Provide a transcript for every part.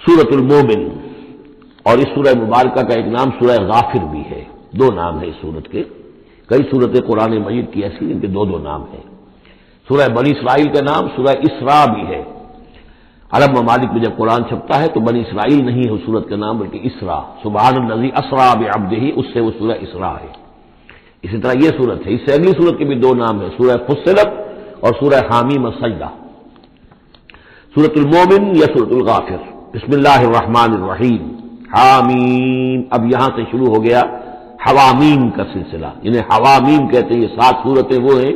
سورۃ المومن، اور اس سورہ مبارکہ کا ایک نام سورہ غافر بھی ہے، دو نام ہے اس سورت کے۔ کئی سورتیں قرآن مجید کی ایسی ان کے دو دو نام ہیں۔ سورہ بنی اسرائیل کا نام سورہ اسراء بھی ہے۔ عرب ممالک میں جب قرآن چھپتا ہے تو بنی اسرائیل نہیں ہے اس سورت کا نام بلکہ اسراء، سبحان الذی اسریٰ بعبدہ، اس سے وہ سورہ اسراء ہے۔ اسی طرح یہ سورت ہے، اس سے اگلی سورت کے بھی دو نام ہیں، سورہ فصلت اور سورہ حامیم السجدہ۔ سورۃ المومن یا سورۃ الغافر۔ بسم اللہ الرحمن الرحیم، حامیم۔ اب یہاں سے شروع ہو گیا حوامیم کا سلسلہ، انہیں حوامیم کہتے ہیں۔ یہ 7 سورتیں وہ ہیں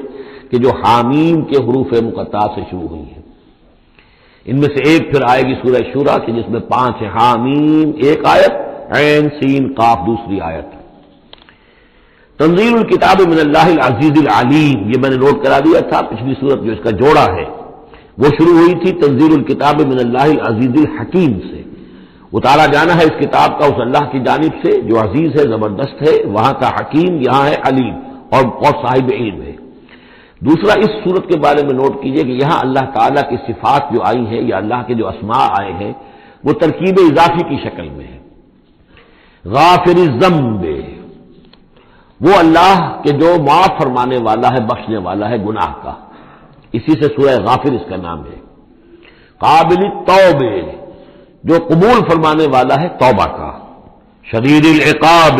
کہ جو حامیم کے حروف مقطعات سے شروع ہوئی ہیں۔ ان میں سے ایک پھر آئے گی سورہ شورى کی، جس میں 5 ہیں، حامیم ایک آیت، عین سین قاف دوسری آیت۔ تنزیل الکتاب من اللہ العزیز العلیم، یہ میں نے نوٹ کرا دیا تھا، پچھلی سورت جو اس کا جوڑا ہے وہ شروع ہوئی تھی تنزیل الکتاب من اللہ العزیز الحکیم سے۔ اتارا جانا ہے اس کتاب کا اس اللہ کی جانب سے جو عزیز ہے، زبردست ہے، وہاں کا حکیم، یہاں ہے علیم اور صاحب علم ہے۔ دوسرا اس صورت کے بارے میں نوٹ کیجئے کہ یہاں اللہ تعالیٰ کی صفات جو آئی ہیں یا اللہ کے جو اسماء آئے ہیں وہ ترکیب اضافی کی شکل میں ہے۔ غافر الذنب، وہ اللہ کہ جو معاف فرمانے والا ہے، بخشنے والا ہے گناہ کا، اسی سے سورہ غافر اس کا نام ہے۔ قابل التوب، جو قبول فرمانے والا ہے توبہ کا۔ شدید العقاب،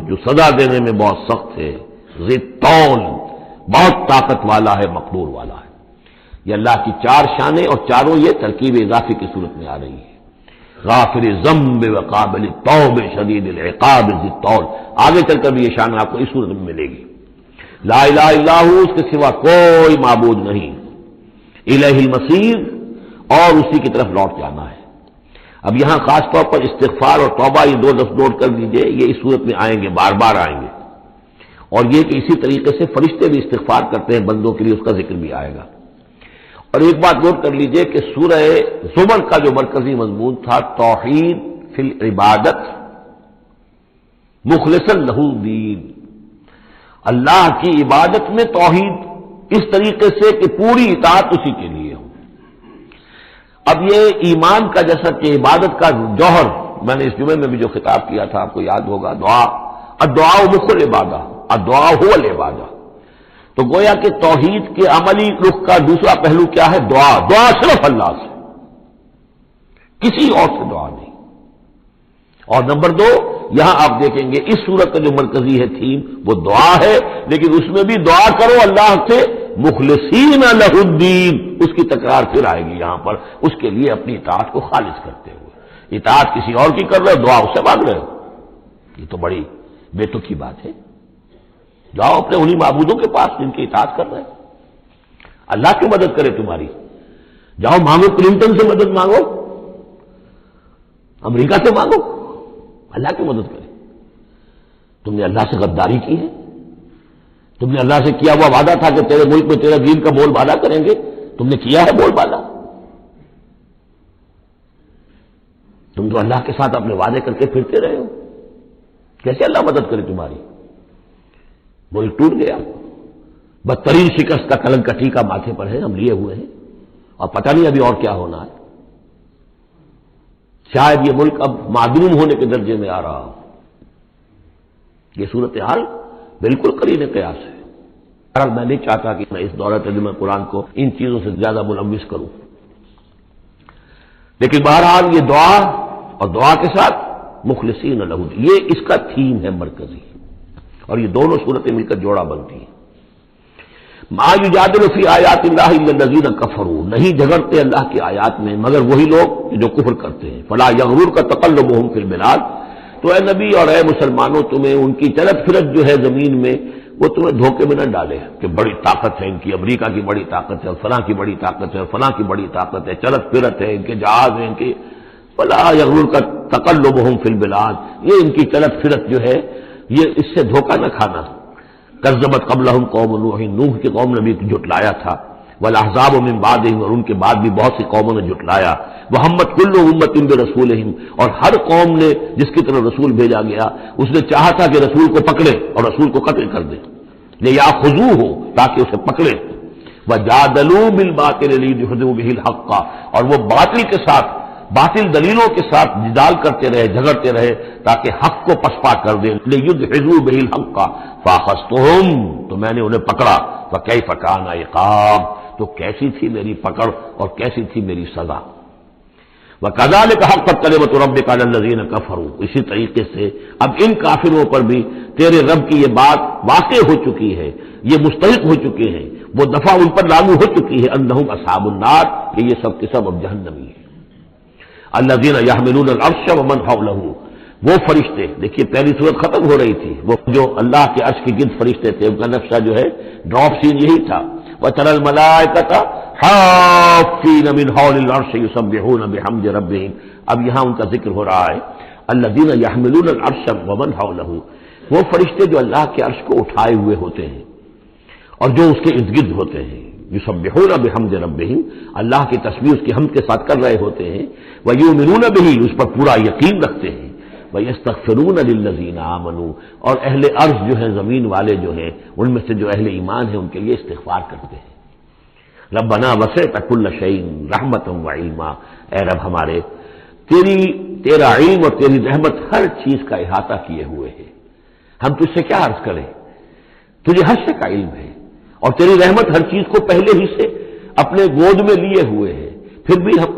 جو سزا دینے میں بہت سخت ہے۔ ذی الطول، بہت طاقت والا ہے، مقدور والا ہے۔ یہ اللہ کی 4 شانیں اور چاروں یہ ترکیب اضافی کی صورت میں آ رہی ہے۔ غافر الذنب وقابل التوب شدید العقاب ذی الطول، آگے چل کر بھی یہ شان آپ کو اس صورت میں ملے گی۔ لا الہ الا ہو، اس کے سوا کوئی معبود نہیں۔ الیہ المصیر، اور اسی کی طرف لوٹ جانا ہے۔ اب یہاں خاص طور پر استغفار اور توبہ یہ 2 لفظ نوٹ کر لیجئے، یہ اس صورت میں آئیں گے، بار بار آئیں گے۔ اور یہ کہ اسی طریقے سے فرشتے بھی استغفار کرتے ہیں بندوں کے لیے، اس کا ذکر بھی آئے گا۔ اور ایک بات نوٹ کر لیجئے کہ سورہ زمر کا جو مرکزی مضمون تھا توحید فی العبادت مخلصا لہ الدین، اللہ کی عبادت میں توحید اس طریقے سے کہ پوری اطاعت اسی کے لیے ہو۔ اب یہ ایمان کا جیسا کہ عبادت کا جوہر، میں نے اس جمعے میں بھی جو خطاب کیا تھا آپ کو یاد ہوگا، دعا، الدعاء مخ العبادہ، الدعاء هو العبادہ، تو گویا کہ توحید کے عملی رخ کا دوسرا پہلو کیا ہے؟ دعا۔ دعا صرف اللہ سے، کسی اور سے دعا نہیں۔ اور نمبر 2، یہاں آپ دیکھیں گے اس صورت کا جو مرکزی ہے تھیم وہ دعا ہے، لیکن اس میں بھی دعا کرو اللہ سے مخلصین لہ الدین، اس کی تکرار پھر آئے گی یہاں پر، اس کے لیے اپنی اطاعت کو خالص کرتے ہوئے۔ اطاعت کسی اور کی کر رہے ہو، دعا اس سے مانگ رہے ہو، یہ تو بڑی بے تکی بات ہے۔ جاؤ اپنے انہی معبودوں کے پاس جن کی اطاعت کر رہے ہیں، اللہ کی مدد کرے تمہاری۔ جاؤ مانگو، کلنٹن سے مدد مانگو، امریکہ سے مانگو، اللہ کی مدد کرے۔ تم نے اللہ سے غداری کی ہے، تم نے اللہ سے کیا ہوا وعدہ تھا کہ تیرے ملک میں تیرا دین کا بول بالا کریں گے، تم نے کیا ہے بول بالا؟ تم تو اللہ کے ساتھ اپنے وعدے کر کے پھرتے رہے ہو، کیسے اللہ مدد کرے تمہاری؟ ملک ٹوٹ گیا، بدترین شکست کا کلنک کا ٹیکا ماتھے پر ہے، ہم لیے ہوئے ہیں، اور پتہ نہیں ابھی اور کیا ہونا ہے۔ شاید یہ ملک اب معدوم ہونے کے درجے میں آ رہا ہو۔ یہ صورتحال بالکل قرین قیاس ہے۔ میں نہیں چاہتا کہ میں اس دورہ ترجمہ قرآن کو ان چیزوں سے زیادہ ملوث کروں، لیکن بہرحال یہ دعا اور دعا کے ساتھ مخلصین لہ الدین، یہ اس کا تھیم ہے مرکزی، اور یہ دونوں صورتیں مل کر جوڑا بنتی ہیں۔ ما یجادل فی آیات اللہ الا الذین کفروا، نہیں جھگڑتے اللہ کی آیات میں مگر وہی لوگ جو کفر کرتے ہیں۔ فلا یغررک تقلبهم فی البلاد، تو اے نبی اور اے مسلمانوں تمہیں ان کی چلت پھرت جو ہے زمین میں وہ تمہیں دھوکے میں نہ ڈالے کہ بڑی طاقت ہے ان کی، امریکہ کی بڑی طاقت ہے، فلاں کی بڑی طاقت ہے، فلاں کی بڑی طاقت ہے، چلت پھرت ہے، ان کے جہاز ہیں، ان کے فلا یغررک تقلبهم فی البلاد، یہ ان کی چلت پھرت جو ہے یہ اس سے دھوکہ نہ کھانا۔ کذبت قبلہم قوم نوح، نوح کی قوم نے بھی جھٹلایا تھا، والاحزاب من بعدہم، اور ان کے بعد بھی بہت سی قوموں نے جھٹلایا، وہمت کل امت برسولہم، اور ہر قوم نے جس کی طرف رسول بھیجا گیا اس نے چاہا تھا کہ رسول کو پکڑے اور رسول کو قتل کر دے، لیاخذوہ، تاکہ اسے پکڑے، وجادلوا بالباطل لیدحضوا بہ الحق، اور وہ باطل کے ساتھ باطل دلیلوں کے ساتھ جدال کرتے رہے، جھگڑتے رہے تاکہ حق کو پسپا کر دیں، لیدحضوا بہ الحق فاخذتہم، تو میں نے انہیں پکڑا، فکیف کان عقاب، تو کیسی تھی میری پکڑ اور کیسی تھی میری سزا۔ وَكَذَلِكَ حَقَّتْ كَلِمَةُ رَبِّكَ عَلَى الَّذِينَ كَفَرُوا، اسی طریقے سے اب ان کافروں پر بھی تیرے رب کی یہ بات واقع ہو چکی ہے، یہ مستحق ہو چکے ہیں، وہ دفعہ ان پر لاگو ہو چکی ہے، انہم اصحاب النار، کہ یہ سب کے سب اب جہنمی ہیں۔ الذین یحملون العرش ومن حولہ، وہ فرشتے، دیکھیے پہلی صورت ختم ہو رہی تھی، وہ جو اللہ کے عرش کے گرد فرشتے تھے، ان کا نقشہ جو ہے ڈراپ سین یہی تھا، وَتَرَى الْمَلَائِكَةَ حَافِّينَ مِنْ حَوْلِ الْعَرْشِ يُسَبِّحُونَ بِحَمْدِ رَبِّهِمْ، اب یہاں ان کا ذکر ہو رہا ہے، الذین یحملون العرش ومن حولہ، وہ فرشتے جو اللہ کے عرش کو اٹھائے ہوئے ہوتے ہیں اور جو اس کے ارد گرد ہوتے ہیں، یسبحون بحمد ربہم، اللہ کی تسبیح اس کی حمد کے ساتھ کر رہے ہوتے ہیں، ویؤمنون بہ، اس پر پورا یقین رکھتے ہیں، ویستغفرون للذین آمنوا، اور اہل ارض جو ہیں، زمین والے جو ہیں، ان میں سے جو اہل ایمان ہیں ان کے لیے استغفار کرتے ہیں۔ ربنا وسعت کل شیء رحمتا وعلما، اے رب ہمارے، تیرا علم اور تیری رحمت ہر چیز کا احاطہ کیے ہوئے ہے، ہم تجھ سے کیا عرض کریں، تجھے ہر شے کا علم ہے، اور تیری رحمت ہر چیز کو پہلے ہی سے اپنے گود میں لیے ہوئے ہے، پھر بھی ہم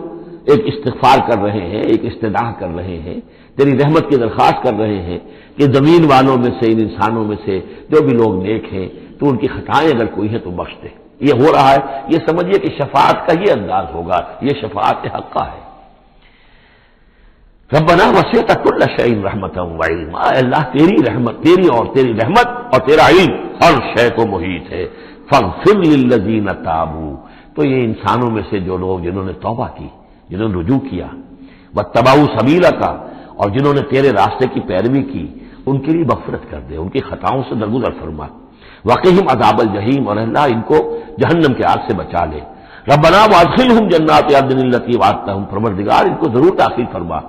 ایک استغفار کر رہے ہیں، ایک استدعا کر رہے ہیں، تیری رحمت کی درخواست کر رہے ہیں کہ زمین والوں میں سے، ان انسانوں میں سے جو بھی لوگ نیک ہیں، تو ان کی خطائیں اگر کوئی ہیں تو بخش دے۔ یہ ہو رہا ہے، یہ سمجھیے کہ شفاعت کا یہ انداز ہوگا، یہ شفاعت حقہ ہے۔ ربنا وسعت کل شیء رحمتا وعلما، اے اللہ تیری رحمت، تیری رحمت اور تیرا علم ہر شے کو محیط ہے۔ فاغفر للذین تابوا، تو یہ انسانوں میں سے جو لوگ جنہوں نے توبہ کی، جنہوں نے رجوع کیا، واتبعوا سبیلک، اور جنہوں نے تیرے راستے کی پیروی کی، ان کے لیے مغفرت کر دے، ان کی خطاؤں سے درگزر فرما، وقہم عذاب الجحیم، اور اللہ ان کو جہنم کے آگ سے بچا لے۔ ربنا وادخلہم جنات عدن التی وعدتہم، پروردگار ان کو ضرور داخل فرما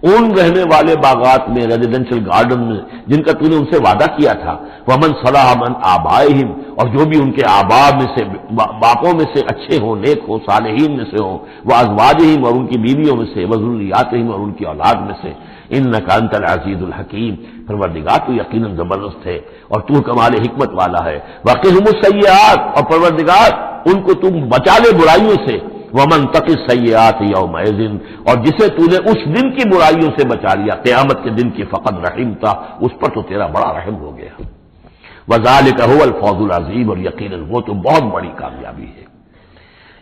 ان رہنے والے باغات میں، ریزیڈینشل گارڈن میں، جن کا تو نے ان سے وعدہ کیا تھا، ومن صلح من آبائہم، اور جو بھی ان کے آباء میں سے، باپوں میں سے اچھے ہوں، نیک ہوں، صالحین میں سے ہوں، وازواجہم، اور ان کی بیویوں میں سے، وذریاتہم، اور ان کی اولاد میں سے، انک انت العزیز الحکیم، پروردگار تو یقیناً زبردست ہے اور تو کمال حکمت والا ہے۔ وقہم السیئات، اور پروردگار ان کو تم بچا لے برائیوں سے، ومن تق السیئات یومئذ، اور جسے تو نے اس دن کی برائیوں سے بچا لیا، قیامت کے دن کی، فقد رحمتا، اس پر تو تیرا بڑا رحم ہو گیا۔ وذالک هو الفوز العظیم، اور یقیناً وہ تو بہت بڑی کامیابی ہے۔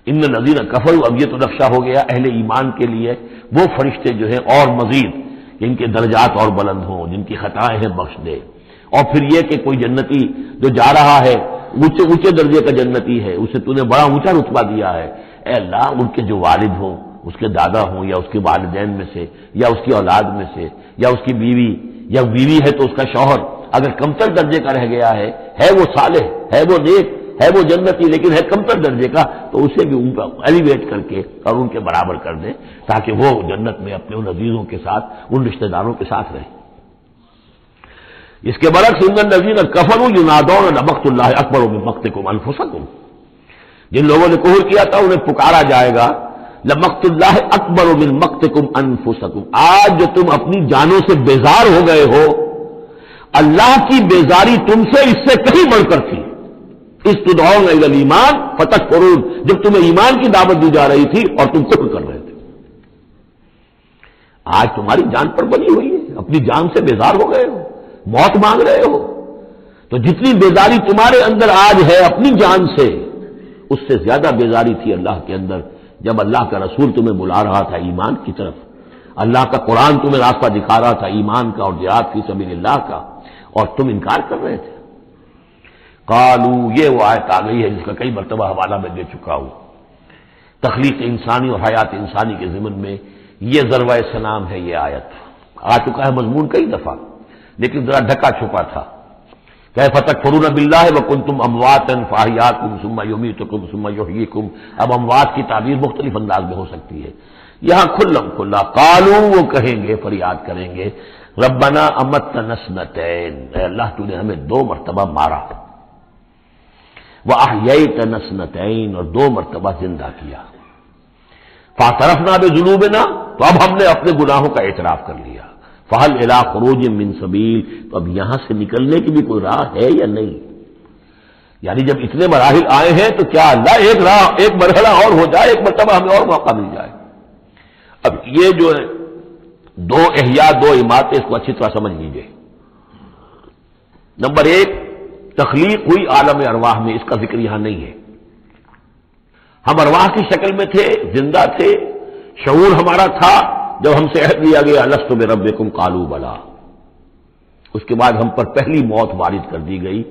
ان الذین کفروا، اب یہ تو نقشہ ہو گیا اہل ایمان کے لیے، وہ فرشتے جو ہیں اور مزید جن کے درجات اور بلند ہوں، جن کی خطائیں ہیں بخش دے، اور پھر یہ کہ کوئی جنتی جو جا رہا ہے اونچے درجے کا جنتی ہے، اسے تو نے بڑا اونچا رتبہ دیا ہے، اے اللہ ان کے جو والد ہوں، اس کے دادا ہوں، یا اس کے والدین میں سے، یا اس کی اولاد میں سے، یا اس کی بیوی، یا بیوی ہے تو اس کا شوہر اگر کمتر درجے کا رہ گیا ہے وہ صالح، ہے وہ نیک، ہے وہ جنتی، لیکن ہے کمتر درجے کا، تو اسے بھی ان پر ایلیویٹ کر کے اور ان کے برابر کر دیں، تاکہ وہ جنت میں اپنے ان عزیزوں کے ساتھ، ان رشتہ داروں کے ساتھ رہے۔ اس کے برعکس ان الذین کفروا ینادون لمقت اللہ اکبر من مقتکم انفسکم، جن لوگوں نے کفر کیا تھا انہیں پکارا جائے گا، لمقت اللہ اکبر من مقتکم انفسکم، آج جو تم اپنی جانوں سے بیزار ہو گئے ہو، اللہ کی بیزاری تم سے اس سے کہیں بڑھ کر تھی۔ استدعون الی الایمان فتکفرون، جب تمہیں ایمان کی دعوت دی جا رہی تھی اور تم کفر کر رہے تھے، آج تمہاری جان پر بنی ہوئی ہے، اپنی جان سے بیزار ہو گئے ہو، موت مانگ رہے ہو، تو جتنی بیزاری تمہارے اندر آج ہے اپنی جان سے، اس سے زیادہ بیزاری تھی اللہ کے اندر جب اللہ کا رسول تمہیں بلا رہا تھا ایمان کی طرف، اللہ کا قرآن تمہیں راستہ دکھا رہا تھا ایمان کا اور جہاد فی سبیل اللہ کا، اور تم انکار کر رہے تھے۔ قالو، یہ وہ آیت آ گئی ہے جس کا کئی مرتبہ حوالہ میں دے چکا ہوں، تخلیق انسانی اور حیات انسانی کے ضمن میں یہ ذروہ سلام ہے، یہ آیت آ چکا ہے مضمون کئی دفعہ، لیکن ذرا ڈھکا چھپا تھا۔ کیف تکفرون باللہ وکنتم امواتا فاحیاکم ثم یمیتکم ثم یحییکم، اب اموات کی تعبیر مختلف انداز میں ہو سکتی ہے، یہاں کھلا قالو، وہ کہیں گے، فریاد کریں گے، ربنا امتنا اثنتین، اے اللہ تو نے ہمیں 2 مرتبہ مارا، وَأَحْيَيْتَنَا اثْنَتَيْنِ، اور 2 مرتبہ زندہ کیا، فَاعْتَرَفْنَا بِذُنُوبِنَا، تو اب ہم نے اپنے گناہوں کا اعتراف کر لیا. فہل الی خروج من سبیل، تو اب یہاں سے نکلنے کی بھی کوئی راہ ہے یا نہیں؟ یعنی جب اتنے مراحل آئے ہیں تو کیا اللہ ایک راہ، ایک مرحلہ اور ہو جائے، ایک مرتبہ ہمیں اور موقع مل جائے. اب یہ جو ہے دو احیاء، دو اماتیں، اس کو اچھی طرح سمجھ لیجیے. نمبر ایک، تخلیق ہوئی عالم ارواح میں، اس کا ذکر یہاں نہیں ہے. ہم ارواح کی شکل میں تھے، زندہ تھے، شعور ہمارا تھا. جب ہم سے عہد لیا گیا الست بربکم قالوا بلا، اس کے بعد ہم پر پہلی موت وارد کر دی گئی.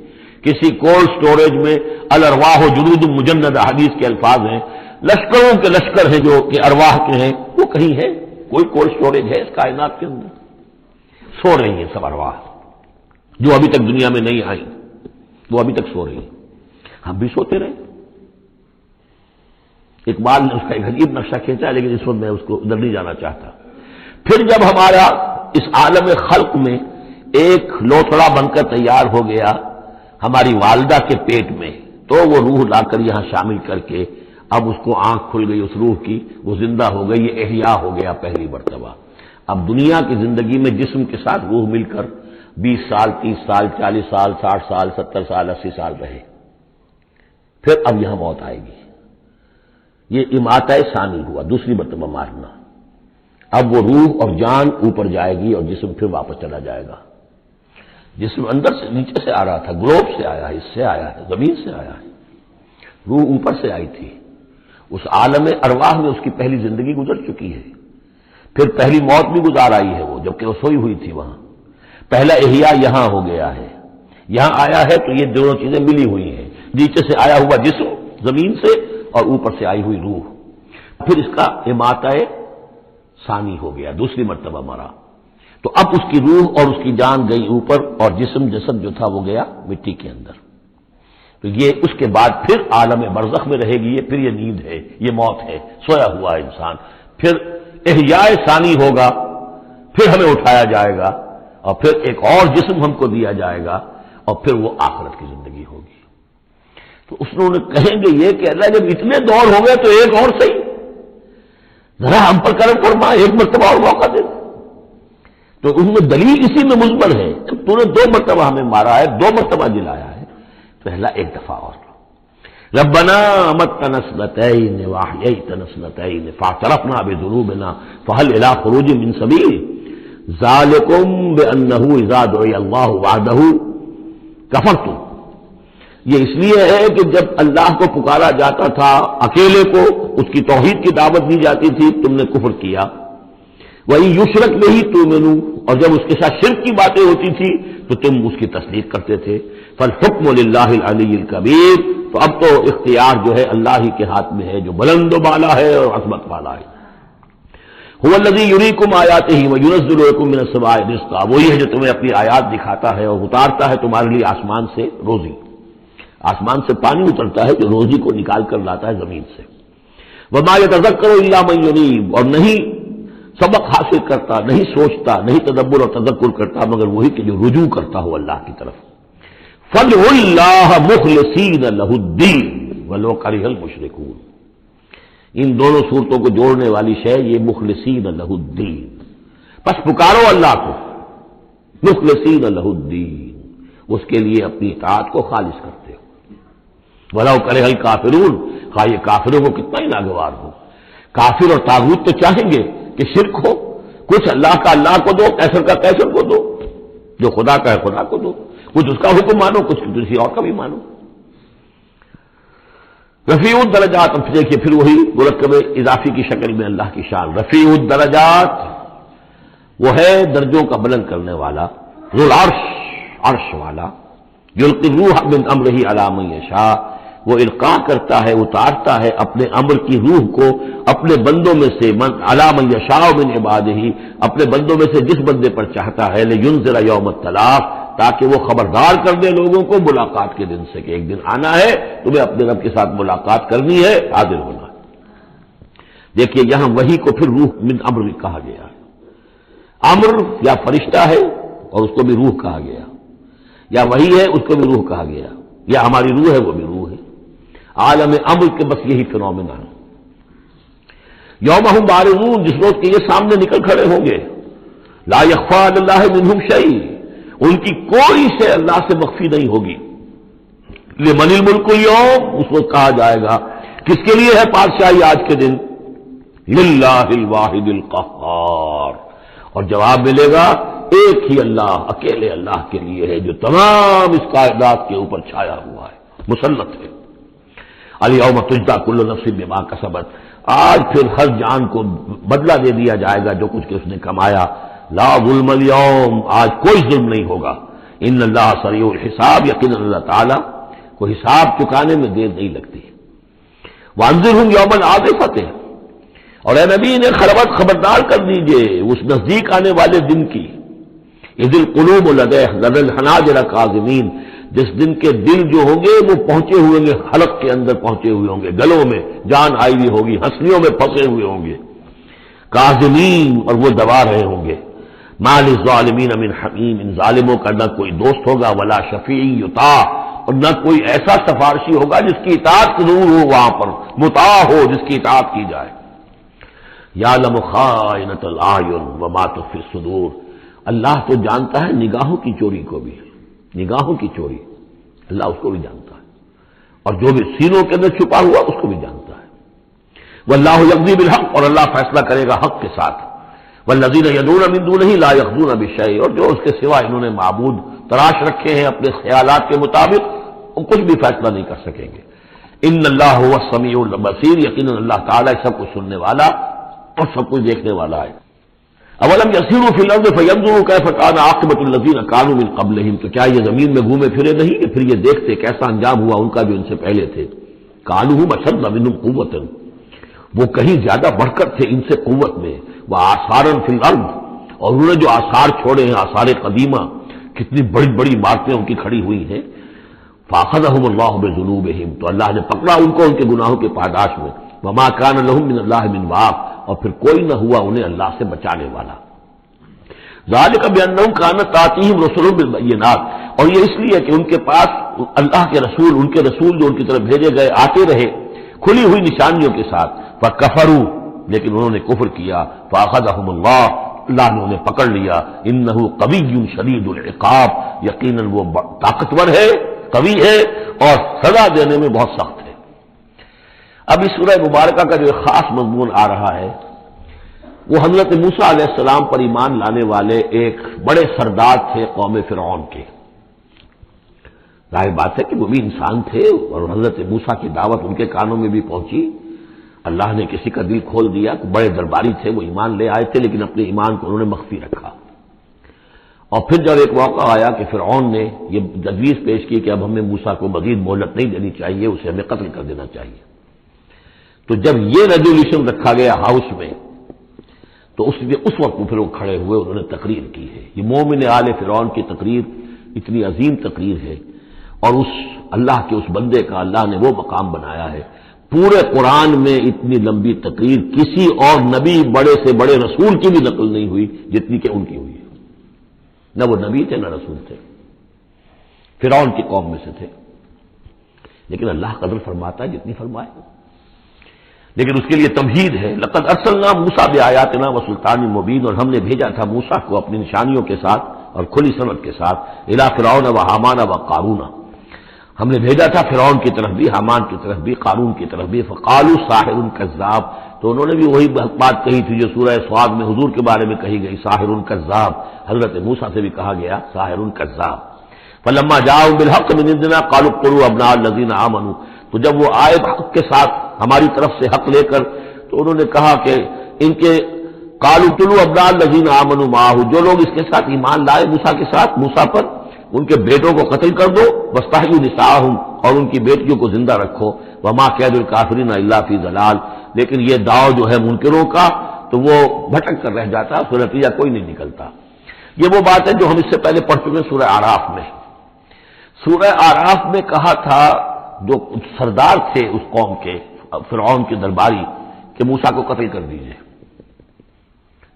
کسی کولڈ سٹوریج میں الارواح جنود مجندہ، حدیث کے الفاظ ہیں، لشکروں کے لشکر ہیں جو کہ ارواح کے ہیں، وہ کہیں ہے؟ کوئی کولڈ سٹوریج ہے اس کائنات کے اندر؟ سو رہی ہیں سب ارواح جو ابھی تک دنیا میں نہیں آئی، وہ ابھی تک سو رہی ہیں. ہم بھی سوتے رہے. اقبال نے اس کا ایک عجیب نقشہ کھینچا، لیکن اس وقت میں اس کو ادھر نہیں جانا چاہتا. پھر جب ہمارا اس عالم خلق میں ایک لوتھڑا بن کر تیار ہو گیا ہماری والدہ کے پیٹ میں، تو وہ روح لا کر یہاں شامل کر کے اب اس کو آنکھ کھل گئی اس روح کی، وہ زندہ ہو گئی، یہ احیاء ہو گیا پہلی مرتبہ. اب دنیا کی زندگی میں جسم کے ساتھ روح مل کر 20 سال، 30 سال، 40 سال، 60 سال، 70 سال، 80 سال رہے. پھر اب یہاں موت آئے گی. یہ اماتہ ثانی ہوا، دوسری مرتبہ مارنا. اب وہ روح اور جان اوپر جائے گی اور جسم پھر واپس چلا جائے گا. جسم اندر سے نیچے سے آ رہا تھا، گلوب سے آیا ہے، اس سے آیا ہے، زمین سے آیا ہے. روح اوپر سے آئی تھی. اس عالم ارواح میں اس کی پہلی زندگی گزر چکی ہے. پھر پہلی موت بھی گزار آئی ہے وہ، جبکہ وہ سوئی ہوئی تھی وہاں. پہلا احیاء یہاں ہو گیا ہے. یہاں آیا ہے تو یہ دونوں چیزیں ملی ہوئی ہیں، نیچے سے آیا ہوا جسم زمین سے اور اوپر سے آئی ہوئی روح. پھر اس کا اماتہ ثانی ہو گیا، دوسری مرتبہ مرا. تو اب اس کی روح اور اس کی جان گئی اوپر اور جسم جسد جو تھا وہ گیا مٹی کے اندر. تو یہ اس کے بعد پھر عالم برزخ میں رہے گی. یہ پھر یہ نیند ہے، یہ موت ہے، سویا ہوا ہے انسان. پھر احیاء ثانی ہوگا، پھر ہمیں اٹھایا جائے گا اور پھر ایک اور جسم ہم کو دیا جائے گا اور پھر وہ آخرت کی زندگی ہوگی. تو اس نے کہیں گے یہ کہ اللہ جب اتنے دور ہو گئے تو ایک اور صحیح، ذرا ہم پر کرم فرما، ایک مرتبہ اور موقع دے. تو ان میں دلیل اسی میں مضمر ہے. جب تو نے 2 مرتبہ ہمیں مارا ہے، 2 مرتبہ جلایا ہے، پہلا ایک دفعہ اور. ربنا امتنا اثنتین واحییتنا اثنتین فاعترفنا بذنوبنا فهل الى خروج من سبیل ذالکم بانه اذا دعی اللہ وحدہ کفرتم. یہ اس لیے ہے کہ جب اللہ کو پکارا جاتا تھا اکیلے کو، اس کی توحید کی دعوت دی جاتی تھی، تم نے کفر کیا. وہی یشرک بہ تؤمنوا، اور جب اس کے ساتھ شرک کی باتیں ہوتی تھی تو تم اس کی تصدیق کرتے تھے. فالحکم للہ العلی الکبیر، تو اب تو اختیار جو ہے اللہ ہی کے ہاتھ میں ہے جو بلند و بالا ہے اور عظمت والا ہے. هو الذی یریکم آیاتہ وینزل لکم من السماء رزقا، وہی ہے جو تمہیں اپنی آیات دکھاتا ہے اور اتارتا ہے تمہارے لیے آسمان سے روزی. آسمان سے پانی اترتا ہے جو روزی کو نکال کر لاتا ہے زمین سے. وما یتذکر الا من ینیب، اور نہیں سبق حاصل کرتا، نہیں سوچتا، نہیں تدبر اور تذکر کرتا مگر وہی کہ جو رجوع کرتا ہو اللہ کی طرف. فادعوا اللہ مخلصین لہ الدین ولو کرہ المشرکون. ان دونوں صورتوں کو جوڑنے والی شے یہ مخلصین لہ الدین. بس پکارو اللہ کو مخلصین لہ الدین، اس کے لیے اپنی اطاعت کو خالص کرتے ہو. ولو کرہ الکافرون، خواہ یہ کافروں کو کتنا ہی ناگوار ہو. کافر اور طاغوت تو چاہیں گے کہ شرک ہو، کچھ اللہ کا اللہ کو دو، کیسر کا کیسر کو دو، جو خدا کا ہے خدا کو دو، کچھ اس کا حکم مانو، کچھ کسی اور کا بھی مانو. رفیع الدرجات، اب دیکھیے پھر وہی مرکب اضافی کی شکل میں اللہ کی شان. رفیع الدرجات وہ ہے درجوں کا بلند کرنے والا، ذو العرش، عرش والا. یلقی الروح من امرہ علی من یشاء، وہ القاء کرتا ہے، اتارتا ہے اپنے امر کی روح کو اپنے بندوں میں سے، من علی من یشاء من عبادہ، اپنے بندوں میں سے جس بندے پر چاہتا ہے، لینذر یوم الطلاق، تاکہ وہ خبردار کر دے لوگوں کو ملاقات کے دن سے کہ ایک دن آنا ہے، تمہیں اپنے رب کے ساتھ ملاقات کرنی ہے، حاضر ہونا ہے. دیکھیے یہاں وحی کو پھر روح من امر کہا گیا ہے. امر یا فرشتہ ہے اور اس کو بھی روح کہا گیا، یا وحی ہے اس کو بھی روح کہا گیا، یا ہماری روح ہے وہ بھی روح ہے. عالم امر کے بس یہی فنومینا ہے. یوم ہم بارزون، جس روز کے یہ سامنے نکل کھڑے ہوں گے، لا یخفی علی اللہ منہم شیء، ان کی کوئی شے اللہ سے مخفی نہیں ہوگی. لمن الملک اليوم، اس وقت کہا جائے گا کس کے لیے ہے بادشاہی آج کے دن؟ للہ الواحد القہار، اور جواب ملے گا ایک ہی اللہ، اکیلے اللہ کے لیے ہے جو تمام اس کائنات کے اوپر چھایا ہوا ہے، مسلط ہے. الیوم تجزی کل نفس بما کسبت، آج پھر ہر جان کو بدلہ دے دیا جائے گا جو کچھ کہ اس نے کمایا. لا ظلم اليوم، آج کوئی ظلم نہیں ہوگا. ان اللہ سریع الحساب، یقینا اللہ تعالی کو حساب چکانے میں دیر نہیں لگتی. وانذرہم یوم العاصفۃ، اور اے نبی انہیں خبردار کر دیجئے اس نزدیک آنے والے دن کی. اذ القلوب لدی الحناجر کاظمین، جس دن کے دل جو ہوں گے وہ پہنچے ہوئے ہوں گے، حلق کے اندر پہنچے ہوئے ہوں گے، گلوں میں جان آئی ہوئی ہوگی، ہنسلیوں میں پھنسے ہوئے ہوں گے. کاظمین، اور وہ دبا رہے ہوں گے. ما للظالمین من حمیم، ان ظالموں کا نہ کوئی دوست ہوگا، ولا شفیع یطاع، اور نہ کوئی ایسا سفارشی ہوگا جس کی اطاعت ضرور ہو، وہاں پر مطاع ہو جس کی اطاعت کی جائے. یعلم خائنۃ الاعین وما تخفی الصدور، اللہ تو جانتا ہے نگاہوں کی چوری کو بھی، نگاہوں کی چوری اللہ اس کو بھی جانتا ہے، اور جو بھی سینوں کے اندر چھپا ہوا اس کو بھی جانتا ہے. واللہ یقضی بالحق، اور اللہ فیصلہ کرے گا حق کے ساتھ. والذین یدعون من دونہ لا یقضون بشیء، اور جو اس کے سوا انہوں نے معبود تراش رکھے ہیں اپنے خیالات کے مطابق، وہ کچھ بھی فیصلہ نہیں کر سکیں گے. ان اللہ هو السمیع البصیر، یقینا اللہ تعالی سب کچھ سننے والا اور سب کچھ دیکھنے والا ہے. اولم یسیروا فی الارض فینظروا کیف کان عاقبۃ الذین کانوا من قبلہم، تو کیا یہ زمین میں گھومے پھرے نہیں کہ پھر یہ دیکھتے کیسا انجام ہوا ان کا جو ان سے پہلے تھے. کانوا هم اشد منهم قوۃ، وہ کہیں زیادہ بڑھ کر تھے ان سے قوت میں. وآثارا فی الارض، اور انہوں نے جو آثار چھوڑے ہیں، آثار قدیمہ، کتنی بڑی بڑی عمارتیں ان کی کھڑی ہوئی ہیں. فاخذهم اللہ بذنوبہم، تو اللہ نے پکڑا ان کو ان کے گناہوں کے پاداش میں. وما کان لهم من اللہ من واق، اور پھر کوئی نہ ہوا انہیں اللہ سے بچانے والا. ذالک بانہم کانت تاتیہم رسلهم بالبینات، اور یہ اس لیے کہ ان کے پاس اللہ کے رسول، ان کے رسول جو ان کی طرف بھیجے گئے آتے رہے کھلی ہوئی نشانیوں کے ساتھ. فکفروا، لیکن انہوں نے کفر کیا. فاخذهم اللہ، اللہ نے انہیں پکڑ لیا. انہ قوی شدید العقاب، یقیناً وہ طاقتور ہے، قوی ہے، اور سزا دینے میں بہت سخت ہے. اب اس سورہ مبارکہ کا جو ایک خاص مضمون آ رہا ہے وہ حضرت موسیٰ علیہ السلام پر ایمان لانے والے ایک بڑے سردار تھے قوم فرعون کے. ظاہر بات ہے کہ وہ بھی انسان تھے، اور حضرت موسیٰ کی دعوت ان کے کانوں میں بھی پہنچی. اللہ نے کسی کا دل کھول دیا، بڑے درباری تھے، وہ ایمان لے آئے تھے، لیکن اپنے ایمان کو انہوں نے مخفی رکھا. اور پھر جب ایک موقع آیا کہ فرعون نے یہ تجویز پیش کی کہ اب ہمیں موسیٰ کو مزید مہلت نہیں دینی چاہیے، اسے ہمیں قتل کر دینا چاہیے، تو جب یہ ریزولوشن رکھا گیا ہاؤس میں، تو اس وقت پھر وہ کھڑے ہوئے، انہوں نے تقریر کی ہے. یہ مومن آل فرعون کی تقریر اتنی عظیم تقریر ہے، اور اس اللہ کے اس بندے کا اللہ نے وہ مقام بنایا ہے. پورے قرآن میں اتنی لمبی تقریر کسی اور نبی، بڑے سے بڑے رسول کی بھی نقل نہیں ہوئی جتنی کہ ان کی ہوئی ہے. نہ وہ نبی تھے نہ رسول تھے، فرعون کی قوم میں سے تھے، لیکن اللہ قدر فرماتا ہے جتنی فرمائے. لیکن اس کے لیے تمہید ہے. لقد ارسلنا موسیٰ بآیاتنا وسلطان مبین، اور ہم نے بھیجا تھا موسیٰ کو اپنی نشانیوں کے ساتھ اور کھلی صنعت کے ساتھ. الی فرعون و حامان و قارون، ہم نے بھیجا تھا فرعون کی طرف بھی، حامان کی طرف بھی، قارون کی طرف بھی. فقالوا ساحر کذاب، تو انہوں نے بھی وہی بات کہی تھی جو سورہ صاد میں حضور کے بارے میں کہی گئی، ساحر کذاب. حضرت موسیٰ سے بھی کہا گیا ساحر کذاب. فلما جاءوا بالحق من عندنا قالوا اقتلوا ابناء الذين آمنوا، تو جب وہ آئے حق کے ساتھ ہماری طرف سے حق لے کر، تو انہوں نے کہا کہ ان کے قالوا اقتلوا ابناء الذين آمنوا معه، جو لوگ اس کے ساتھ ایمان لائے موسیٰ کے ساتھ، موسیٰ پر، ان کے بیٹوں کو قتل کر دو. واستحيوا نساءهم، اور ان کی بیٹیوں کو زندہ رکھو. وما كيد الكافرين الا في ضلال، لیکن یہ داؤ جو ہے منکروں کا تو وہ بھٹک کر رہ جاتا، اس کا نتیجہ کوئی نہیں نکلتا. یہ وہ بات ہے جو ہم اس سے پہلے پڑھ چکے سورہ اعراف میں. سورہ اعراف میں کہا تھا جو سردار تھے اس قوم کے، فرعون کے درباری، کہ موسیٰ کو قتل کر دیجئے.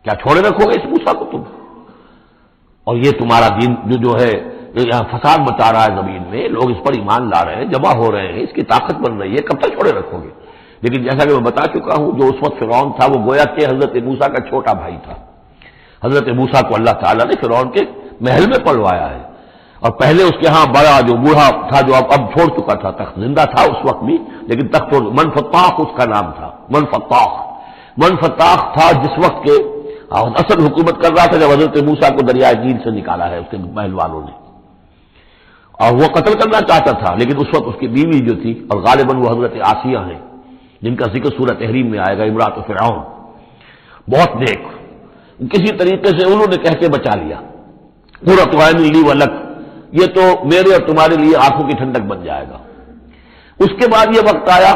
کیا چھوڑے رکھو گے اس موسیٰ کو تم؟ اور یہ تمہارا دین جو ہے یہاں فساد مچا رہا ہے زمین میں، لوگ اس پر ایمان لا رہے ہیں، جمع ہو رہے ہیں، اس کی طاقت بن رہی ہے، کب تک چھوڑے رکھو گے؟ لیکن جیسا کہ میں بتا چکا ہوں جو اس وقت فرعون تھا وہ گویا کہ حضرت موسیٰ کا چھوٹا بھائی تھا. حضرت موسیٰ کو اللہ تعالیٰ نے فرعون کے محل میں پلوایا ہے، اور پہلے اس کے ہاں بڑا جو بوڑھا تھا جو اب چھوڑ چکا تھا تخت، زندہ تھا اس وقت بھی لیکن تخت منفتاح اس کا نام تھا. منفتاح تھا جس وقت کے اصل حکومت کر رہا تھا جب حضرت موسیٰ کو دریائے نیل سے نکالا ہے اس کے محل والوں نے، اور وہ قتل کرنا چاہتا تھا. لیکن اس وقت اس کی بیوی جو تھی، اور غالباً وہ حضرت آسیہ ہیں جن کا ذکر سورہ تحریم میں آئے گا، امراۃ فرعون، بہت نیک، کسی طریقے سے انہوں نے کہہ کے بچا لیا. قرۃ عین لی ولک، یہ تو میرے اور تمہارے لیے آنکھوں کی ٹھنڈک بن جائے گا. اس کے بعد یہ وقت آیا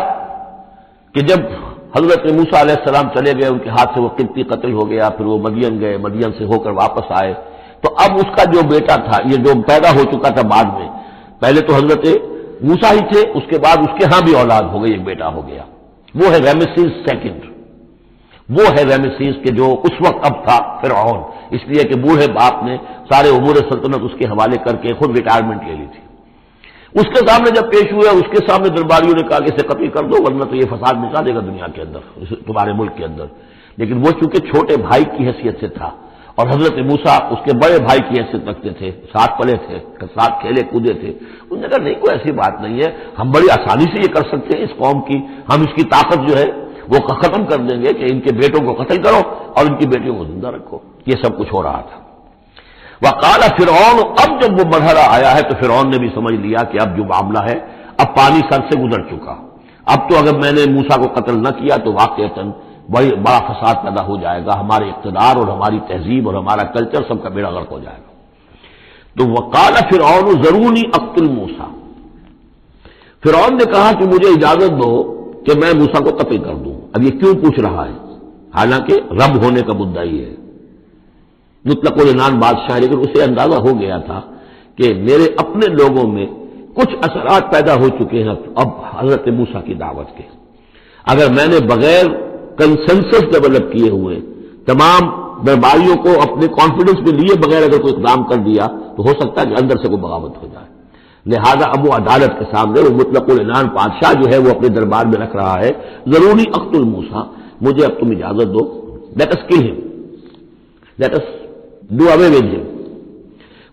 کہ جب حضرت موسیٰ علیہ السلام چلے گئے، ان کے ہاتھ سے وہ قبطی قتل ہو گیا، پھر وہ مدین گئے، مدین سے ہو کر واپس آئے، تو اب اس کا جو بیٹا تھا، یہ جو پیدا ہو چکا تھا بعد میں، پہلے تو حضرت موسیٰ ہی تھے، اس کے بعد اس کے ہاں بھی اولاد ہو گئی، ایک بیٹا ہو گیا، وہ ہے رامسیس سیکنڈ. وہ ہے رامسیس کے جو اس وقت اب تھا فرعون، اس لیے کہ بوڑھے باپ نے سارے امور سلطنت اس کے حوالے کر کے خود ریٹائرمنٹ لے لی تھی. اس کے سامنے جب پیش ہوا، اس کے سامنے درباریوں نے کہا کہ اسے قتل کر دو ورنہ تو یہ فساد مچا دے گا دنیا کے اندر، تمہارے ملک کے اندر. لیکن وہ چونکہ چھوٹے بھائی کی حیثیت سے تھا اور حضرت موسیٰ اس کے بڑے بھائی کی حیثیت رکھتے تھے، ساتھ پلے تھے، ساتھ کھیلے کودے تھے، انہوں نے کہا نہیں کوئی ایسی بات نہیں ہے، ہم بڑی آسانی سے یہ کر سکتے ہیں، اس قوم کی ہم اس کی طاقت جو ہے وہ ختم کر دیں گے کہ ان کے بیٹوں کو قتل کرو اور ان کی بیٹیوں کو زندہ رکھو. یہ سب کچھ ہو رہا تھا. وقال فرعون، اب جب وہ مرحلہ آیا ہے تو فرعون نے بھی سمجھ لیا کہ اب جو معاملہ ہے اب پانی سر سے گزر چکا، اب تو اگر میں نے موسیٰ کو قتل نہ کیا تو واقعتاً بڑا فساد پیدا ہو جائے گا، ہمارے اقتدار اور ہماری تہذیب اور ہمارا کلچر سب کا بیڑا غرق ہو جائے گا. تو وقال فرعون ذرونی اقتل موسیٰ، فرعون نے کہا کہ مجھے اجازت دو کہ میں موسیٰ کو قتل کر دوں. اب یہ کیوں پوچھ رہا ہے؟ حالانکہ رب ہونے کا مدعی ہے، مطلق العنان بادشاہ، لیکن اسے اندازہ ہو گیا تھا کہ میرے اپنے لوگوں میں کچھ اثرات پیدا ہو چکے ہیں اب حضرت موسیٰ کی دعوت کے. اگر میں نے بغیر کنسنسس ڈیولپ کیے ہوئے تمام درباریوں کو اپنے کانفیڈنس میں لیے بغیر اگر کوئی اقدام کر دیا تو ہو سکتا ہے کہ اندر سے کوئی بغاوت ہو جائے. لہذا اب وہ عدالت کے سامنے وہ مطلق العنان بادشاہ جو ہے وہ اپنے دربار میں رکھ رہا ہے، ضروری اقتل موسیٰ، مجھے اب تم اجازت دو، late us kill them, let us do away with them,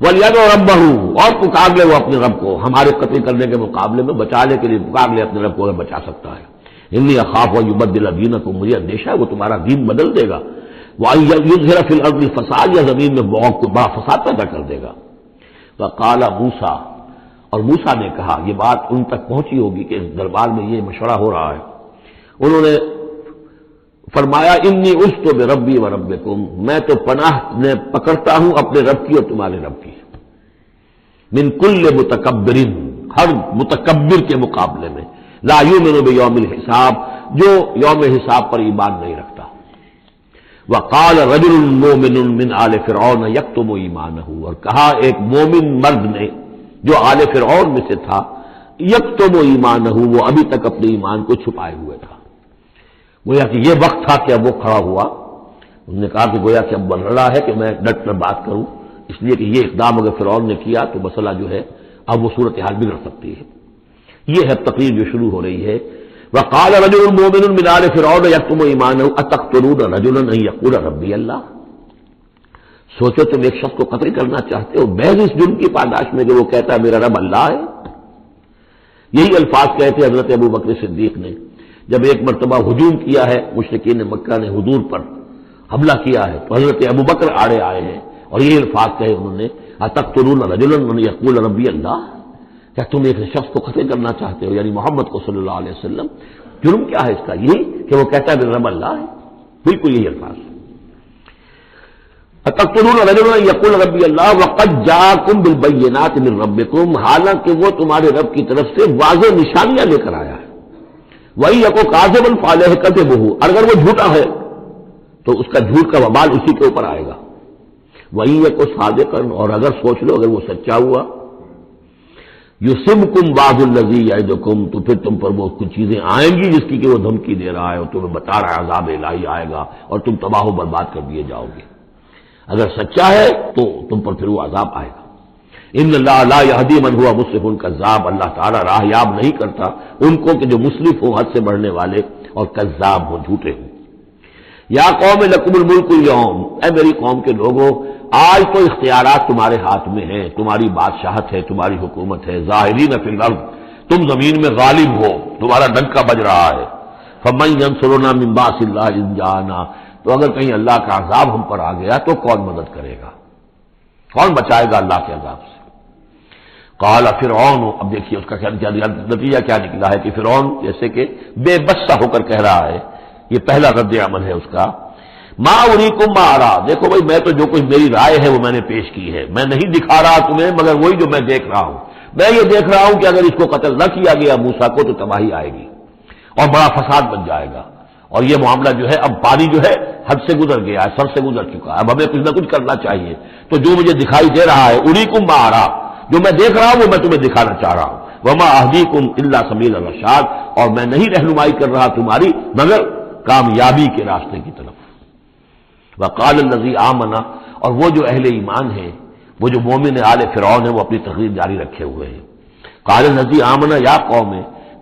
وَلْيَدْعُ رَبَّهُ، اور پکار لے وہ اپنے رب کو، ہمارے قتل کرنے کے مقابلے میں بچانے کے لیے پکار لے اپنے رب کو اگر بچا سکتا ہے. انی اخاف ان یبدل دینکم، مجھے اندیشہ ہے وہ تمہارا دین بدل دے گا، وَأَن یظہر فی الارض فساد، یا زمین میں بہت بڑا فساد پیدا کر دے گا. وقال موسیٰ، اور موسیٰ نے کہا، یہ بات ان تک پہنچی ہوگی کہ دربار میں یہ مشورہ ہو رہا ہے، انہوں نے فرمایا انی عذت بربی و ربکم، میں تو پناہ میں پکڑتا ہوں اپنے رب کی اور تمہارے رب کی، من کل متکبر، ہر متکبر کے مقابلے میں، لا یؤمن بیوم الحساب، جو یوم حساب پر ایمان نہیں رکھتا. وقال رجل مومن من آل فرعون یکتم ایمانہ، اور کہا ایک مومن مرد نے جو آل فرعون میں سے تھا، یکتم ایمانہ، وہ ابھی تک اپنے ایمان کو چھپائے ہوئے تھا. گویا کہ یہ وقت تھا کہ اب وہ کھڑا ہوا، انہوں نے کہا کہ گویا کہ اب بن رہا ہے کہ میں ڈٹ کر بات کروں، اس لیے کہ یہ اقدام اگر فرعون نے کیا تو مسئلہ جو ہے اب وہ صورتحال بگڑ سکتی ہے. یہ ہے تقریر جو شروع ہو رہی ہے. وقال رجل مؤمن من آل فرعون یکتم ایمانہ اتقتلون رجلا ان یقول ربی اللہ، سوچو تم ایک شخص کو قتل کرنا چاہتے ہو محض اس جرم کی پاداش میں کہ وہ کہتا ہے میرا رب اللہ ہے. یہی الفاظ کہتے حضرت ابو بکر صدیق نے جب ایک مرتبہ ہجوم کیا ہے، مشرکین مکہ نے حضور پر حملہ کیا ہے، تو حضرت ابو بکر آڑے آئے ہیں اور یہی الفاظ کہے انہوں نے، اتقتلون رجلا ان یقول ربی اللہ، کیا تم ایک شخص کو قتل کرنا چاہتے ہو، یعنی محمد کو صلی اللہ علیہ وسلم. جرم کیا ہے اس کا؟ یہی کہ وہ کہتا ہے میرا رب اللہ ہے، بالکل یہی الفاظ. اتقتلون رجلا یقول ربی اللہ وقد جاءکم بالبینات من ربکم، حالانکہ وہ تمہارے رب کی طرف سے واضح نشانیاں لے کر آیا ہے. وہی یکو کاذبا فعلیہ کذبہ، اگر وہ جھوٹا ہے تو اس کا جھوٹ کا وبال اسی کے اوپر آئے گا. وہی یکو صادقا، اور اگر سوچ لو اگر وہ سچا ہوا، یصبکم بعض الذی یعدکم، تو پھر تم پر وہ کچھ چیزیں آئیں گی جس کی کہ وہ دھمکی دے رہا ہے اور تمہیں بتا رہا ہے عذاب الہی آئے گا اور تم تباہ و برباد کر دیے جاؤ گے. اگر سچا ہے تو تم پر پھر وہ عذاب آئے گا. ان اللہ لا یہدی من هو مسرف کذاب، اللہ تعالیٰ راہ یاب نہیں کرتا ان کو کہ جو مسرف ہوں، حد سے بڑھنے والے اور کذاب ہو، جھوٹے ہو۔ یا قوم لکم الملک اليوم، اے میری قوم کے لوگوں آج تو اختیارات تمہارے ہاتھ میں ہیں، تمہاری بادشاہت ہے، تمہاری حکومت ہے، ظاہرین فی الارض، تم زمین میں غالب ہو، تمہارا ڈنکا بج رہا ہے۔ فمن ینصرنا من باس اللہ ان جاءنا، تو اگر کہیں اللہ کا عذاب ہم پر آ گیا تو کون مدد کرے گا، کون بچائے گا اللہ کے عذاب سے؟ قال فرعون، اب دیکھیے اس کا نتیجہ کیا نکلا ہے کہ فرعون جیسے کہ بے بس سا ہو کر کہہ رہا ہے، یہ پہلا رد عمل ہے اس کا، ما اریکم ما ارا، دیکھو بھائی میں تو جو کچھ میری رائے ہے وہ میں نے پیش کی ہے، میں نہیں دکھا رہا تمہیں مگر وہی جو میں دیکھ رہا ہوں۔ میں یہ دیکھ رہا ہوں کہ اگر اس کو قتل نہ کیا گیا موسیٰ کو تو تباہی آئے گی اور بڑا فساد بن جائے گا، اور یہ معاملہ جو ہے اب پانی جو ہے حد سے گزر گیا ہے، سر سے گزر چکا ہے، اب ہمیں کچھ نہ کچھ کرنا چاہیے۔ تو جو مجھے دکھائی دے رہا ہے اریکم ما ارا، جو میں دیکھ رہا ہوں وہ میں تمہیں دکھانا چاہ رہا ہوں، وما اہدیکم الا سبیل الرشاد، اور میں نہیں رہنمائی کر رہا تمہاری مگر کامیابی کے راستے کی طرف۔ وقال الذی آمن، اور وہ جو اہل ایمان ہیں، وہ جو مومن آل فرعون ہیں، وہ اپنی تقریر جاری رکھے ہوئے ہیں۔ قال الذی آمن یا قوم،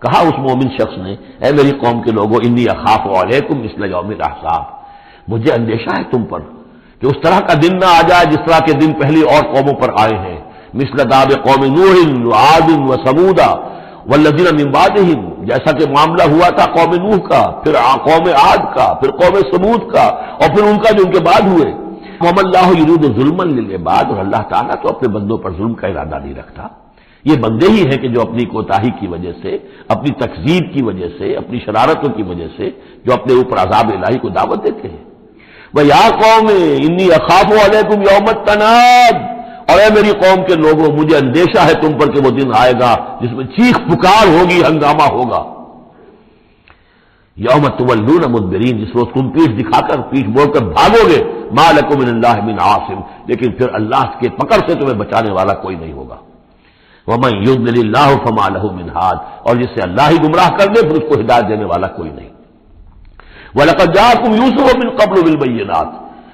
کہا اس مومن شخص نے اے میری قوم کے لوگوں انی اخاف علیکم مثل یوم الاحزاب، مجھے اندیشہ ہے تم پر کہ اس طرح کا دن نہ آ جائے جس طرح کے دن پہلی اور قوموں پر آئے ہیں، مثل داب قوم نوح وعاد وثمود والذین من بعدہم، جیسا کہ معاملہ ہوا تھا قوم نوح کا، پھر قوم عاد کا، پھر قوم ثمود کا، اور پھر ان کا جو ان کے بعد ہوئے۔ وما اللہ یرید ظلما للعباد، اور اللہ تعالیٰ تو اپنے بندوں پر ظلم کا ارادہ نہیں رکھتا، یہ بندے ہی ہیں کہ جو اپنی کوتاہی کی وجہ سے، اپنی تکذیب کی وجہ سے، اپنی شرارتوں کی وجہ سے جو اپنے اوپر عذاب الہی کو دعوت دیتے ہیں۔ وَيَا قَوْمِ إِنِّي أَخَافُ عَلَيْكُمْ يَوْمَ التَّنَادِ، اور اے میری قوم کے لوگوں مجھے اندیشہ ہے تم پر کہ وہ دن آئے گا جس میں چیخ پکار ہوگی، ہنگامہ ہوگا۔ یوم تولون مدبرین، جس روز تم پیٹھ دکھا کر، پیٹھ موڑ کر بھاگو گے، ما لکم من اللہ من عاصم، لیکن پھر اللہ کے پکڑ سے تمہیں بچانے والا کوئی نہیں ہوگا۔ ومن یضلل اللہ فما لہ من ہاد، اور جس سے اللہ ہی گمراہ کر دے پھر اس کو ہدایت دینے والا کوئی نہیں۔ وَلَقَدْ جَاءَكُمْ يُوسُفُ مِنْ قَبْلُ بِالْبَيِّنَاتِ،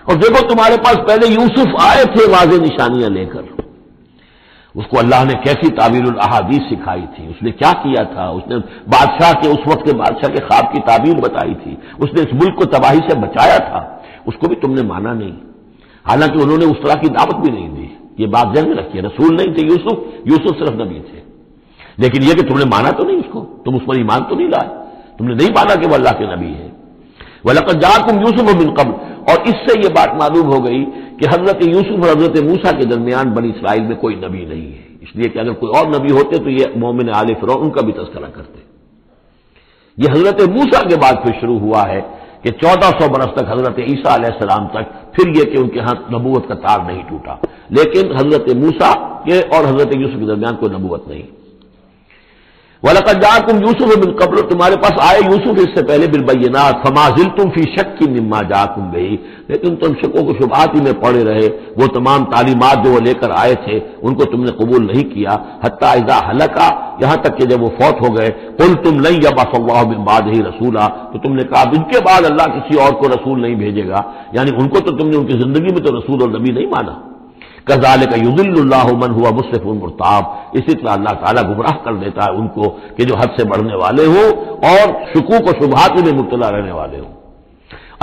اور دیکھو تمہارے پاس پہلے یوسف آئے تھے واضح نشانیاں لے کر، اس کو اللہ نے کیسی تعبیر الاحادیث سکھائی تھی، اس نے کیا کیا تھا، اس نے بادشاہ کے، اس وقت کے بادشاہ کے خواب کی تعبیر بتائی تھی، اس نے اس ملک کو تباہی سے بچایا تھا، اس کو بھی تم نے مانا نہیں، حالانکہ انہوں نے اس طرح کی دعوت بھی نہیں دی۔ یہ بات ذہن میں رکھیے، رسول نہیں تھے یوسف صرف نبی تھے، لیکن یہ کہ تم نے مانا تو نہیں اس کو، تم اس پر ایمان تو نہیں لائے، تم نے نہیں مانا کہ وہ اللہ کے نبی ہے۔ وَلَقَدْ جَاءَكُمْ يُوسُفُ مِنْ قَبْلُ، اور اس سے یہ بات معلوم ہو گئی کہ حضرت یوسف اور حضرت موسیٰ کے درمیان بنی اسرائیل میں کوئی نبی نہیں ہے، اس لیے کہ اگر کوئی اور نبی ہوتے تو یہ مومن آل فرعون ان کا بھی تذکرہ کرتے۔ یہ حضرت موسیٰ کے بعد پھر شروع ہوا ہے کہ 1400 برس تک حضرت عیسیٰ علیہ السلام تک، پھر یہ کہ ان کے ہاں نبوت کا تار نہیں ٹوٹا، لیکن حضرت موسیٰ کے اور حضرت یوسف کے درمیان کوئی نبوت نہیں۔ وَلَقَدْ جَاءَكُمْ يُوسُفُ مِنْ قَبْلُ، تمہارے پاس آئے یوسف اس سے پہلے بِالْبَيِّنَاتِ فَمَا زِلْتُمْ فِي شَكٍّ مِّمَّا جَاءَكُمْ بِهِ، لیکن تم شکوں کو شبہات ہی میں پڑے رہے، وہ تمام تعلیمات جو وہ لے کر آئے تھے ان کو تم نے قبول نہیں کیا، حتیٰ اذا ہلکا، یہاں تک کہ جب وہ فوت ہو گئے، قُلْتُمْ لَن يَبْعَثَ اللَّهُ مِن بَعْدِهِ رَسُولًا، تو تم نے کہا ان کے بعد اللہ کسی اور کو رسول نہیں بھیجے گا، یعنی ان کو تو تم نے ان کی زندگی میں تو رسول اور نبی نہیں مانا۔ کذالک یضل اللہ من هو مسرف مرتاب، اسی طرح اللہ تعالیٰ گمراہ کر دیتا ہے ان کو کہ جو حد سے بڑھنے والے ہوں اور شکوک و شبہات میں مبتلا رہنے والے ہوں۔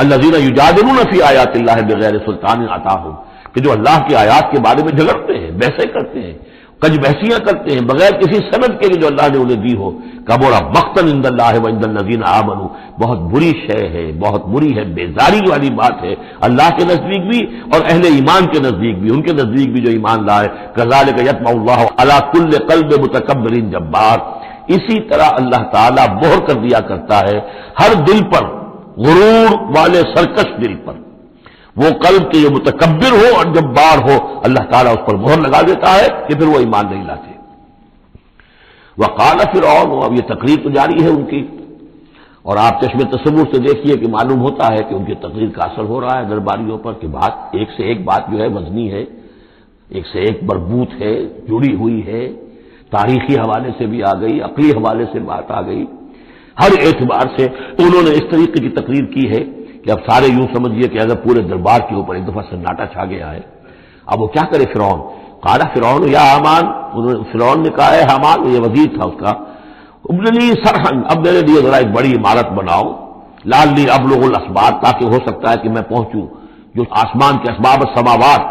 الذین یجادلون فی آیات اللہ بغیر سلطان اتاہم، کہ جو اللہ کی آیات کے بارے میں جھگڑتے ہیں، بحثیں کرتے ہیں، کج بحثیاں کرتے ہیں بغیر کسی سند کے جو اللہ نے انہیں دی ہو۔ کبرا مقتا عند اللہ وعند الذین آمنوا، بہت بری شے ہے، بہت بری ہے، بیزاری والی بات ہے اللہ کے نزدیک بھی اور اہل ایمان کے نزدیک بھی، ان کے نزدیک بھی جو ایمان لائے۔ کذالک یطبع اللہ علی کل قلب متکبر جبار، اسی طرح اللہ تعالیٰ مہر کر دیا کرتا ہے ہر دل پر، غرور والے سرکش دل پر، وہ قلب کے جو متکبر ہو اور جبار ہو اللہ تعالیٰ اس پر مہر لگا دیتا ہے کہ پھر وہ ایمان نہیں لاتے۔ وقال فرعون، اب یہ تقریر تو جاری ہے ان کی، اور آپ چشم تصور سے دیکھیے کہ معلوم ہوتا ہے کہ ان کی تقریر کا اثر ہو رہا ہے درباریوں پر، کہ بات ایک سے ایک بات جو ہے وزنی ہے، ایک سے ایک مربوط ہے، جڑی ہوئی ہے، تاریخی حوالے سے بھی آ گئی، عقلی حوالے سے بات آ گئی، ہر اعتبار سے انہوں نے اس طریقے کی تقریر کی ہے کہ اب سارے یوں سمجھیے کہ اگر پورے دربار کے اوپر ایک دفعہ سناٹا چھا گیا ہے۔ اب وہ کیا کرے فرعون؟ قال فرعون یا حامان، فرعون نے کہا ہے حامان، یہ وزیر تھا اس کا، ابن لی صرحا، اب میرے لیے ذرا ایک بڑی عمارت بناؤ، لعلی ابلغ الاسباب، تاکہ ہو سکتا ہے کہ میں پہنچوں جو آسمان کے اسباب السماوات،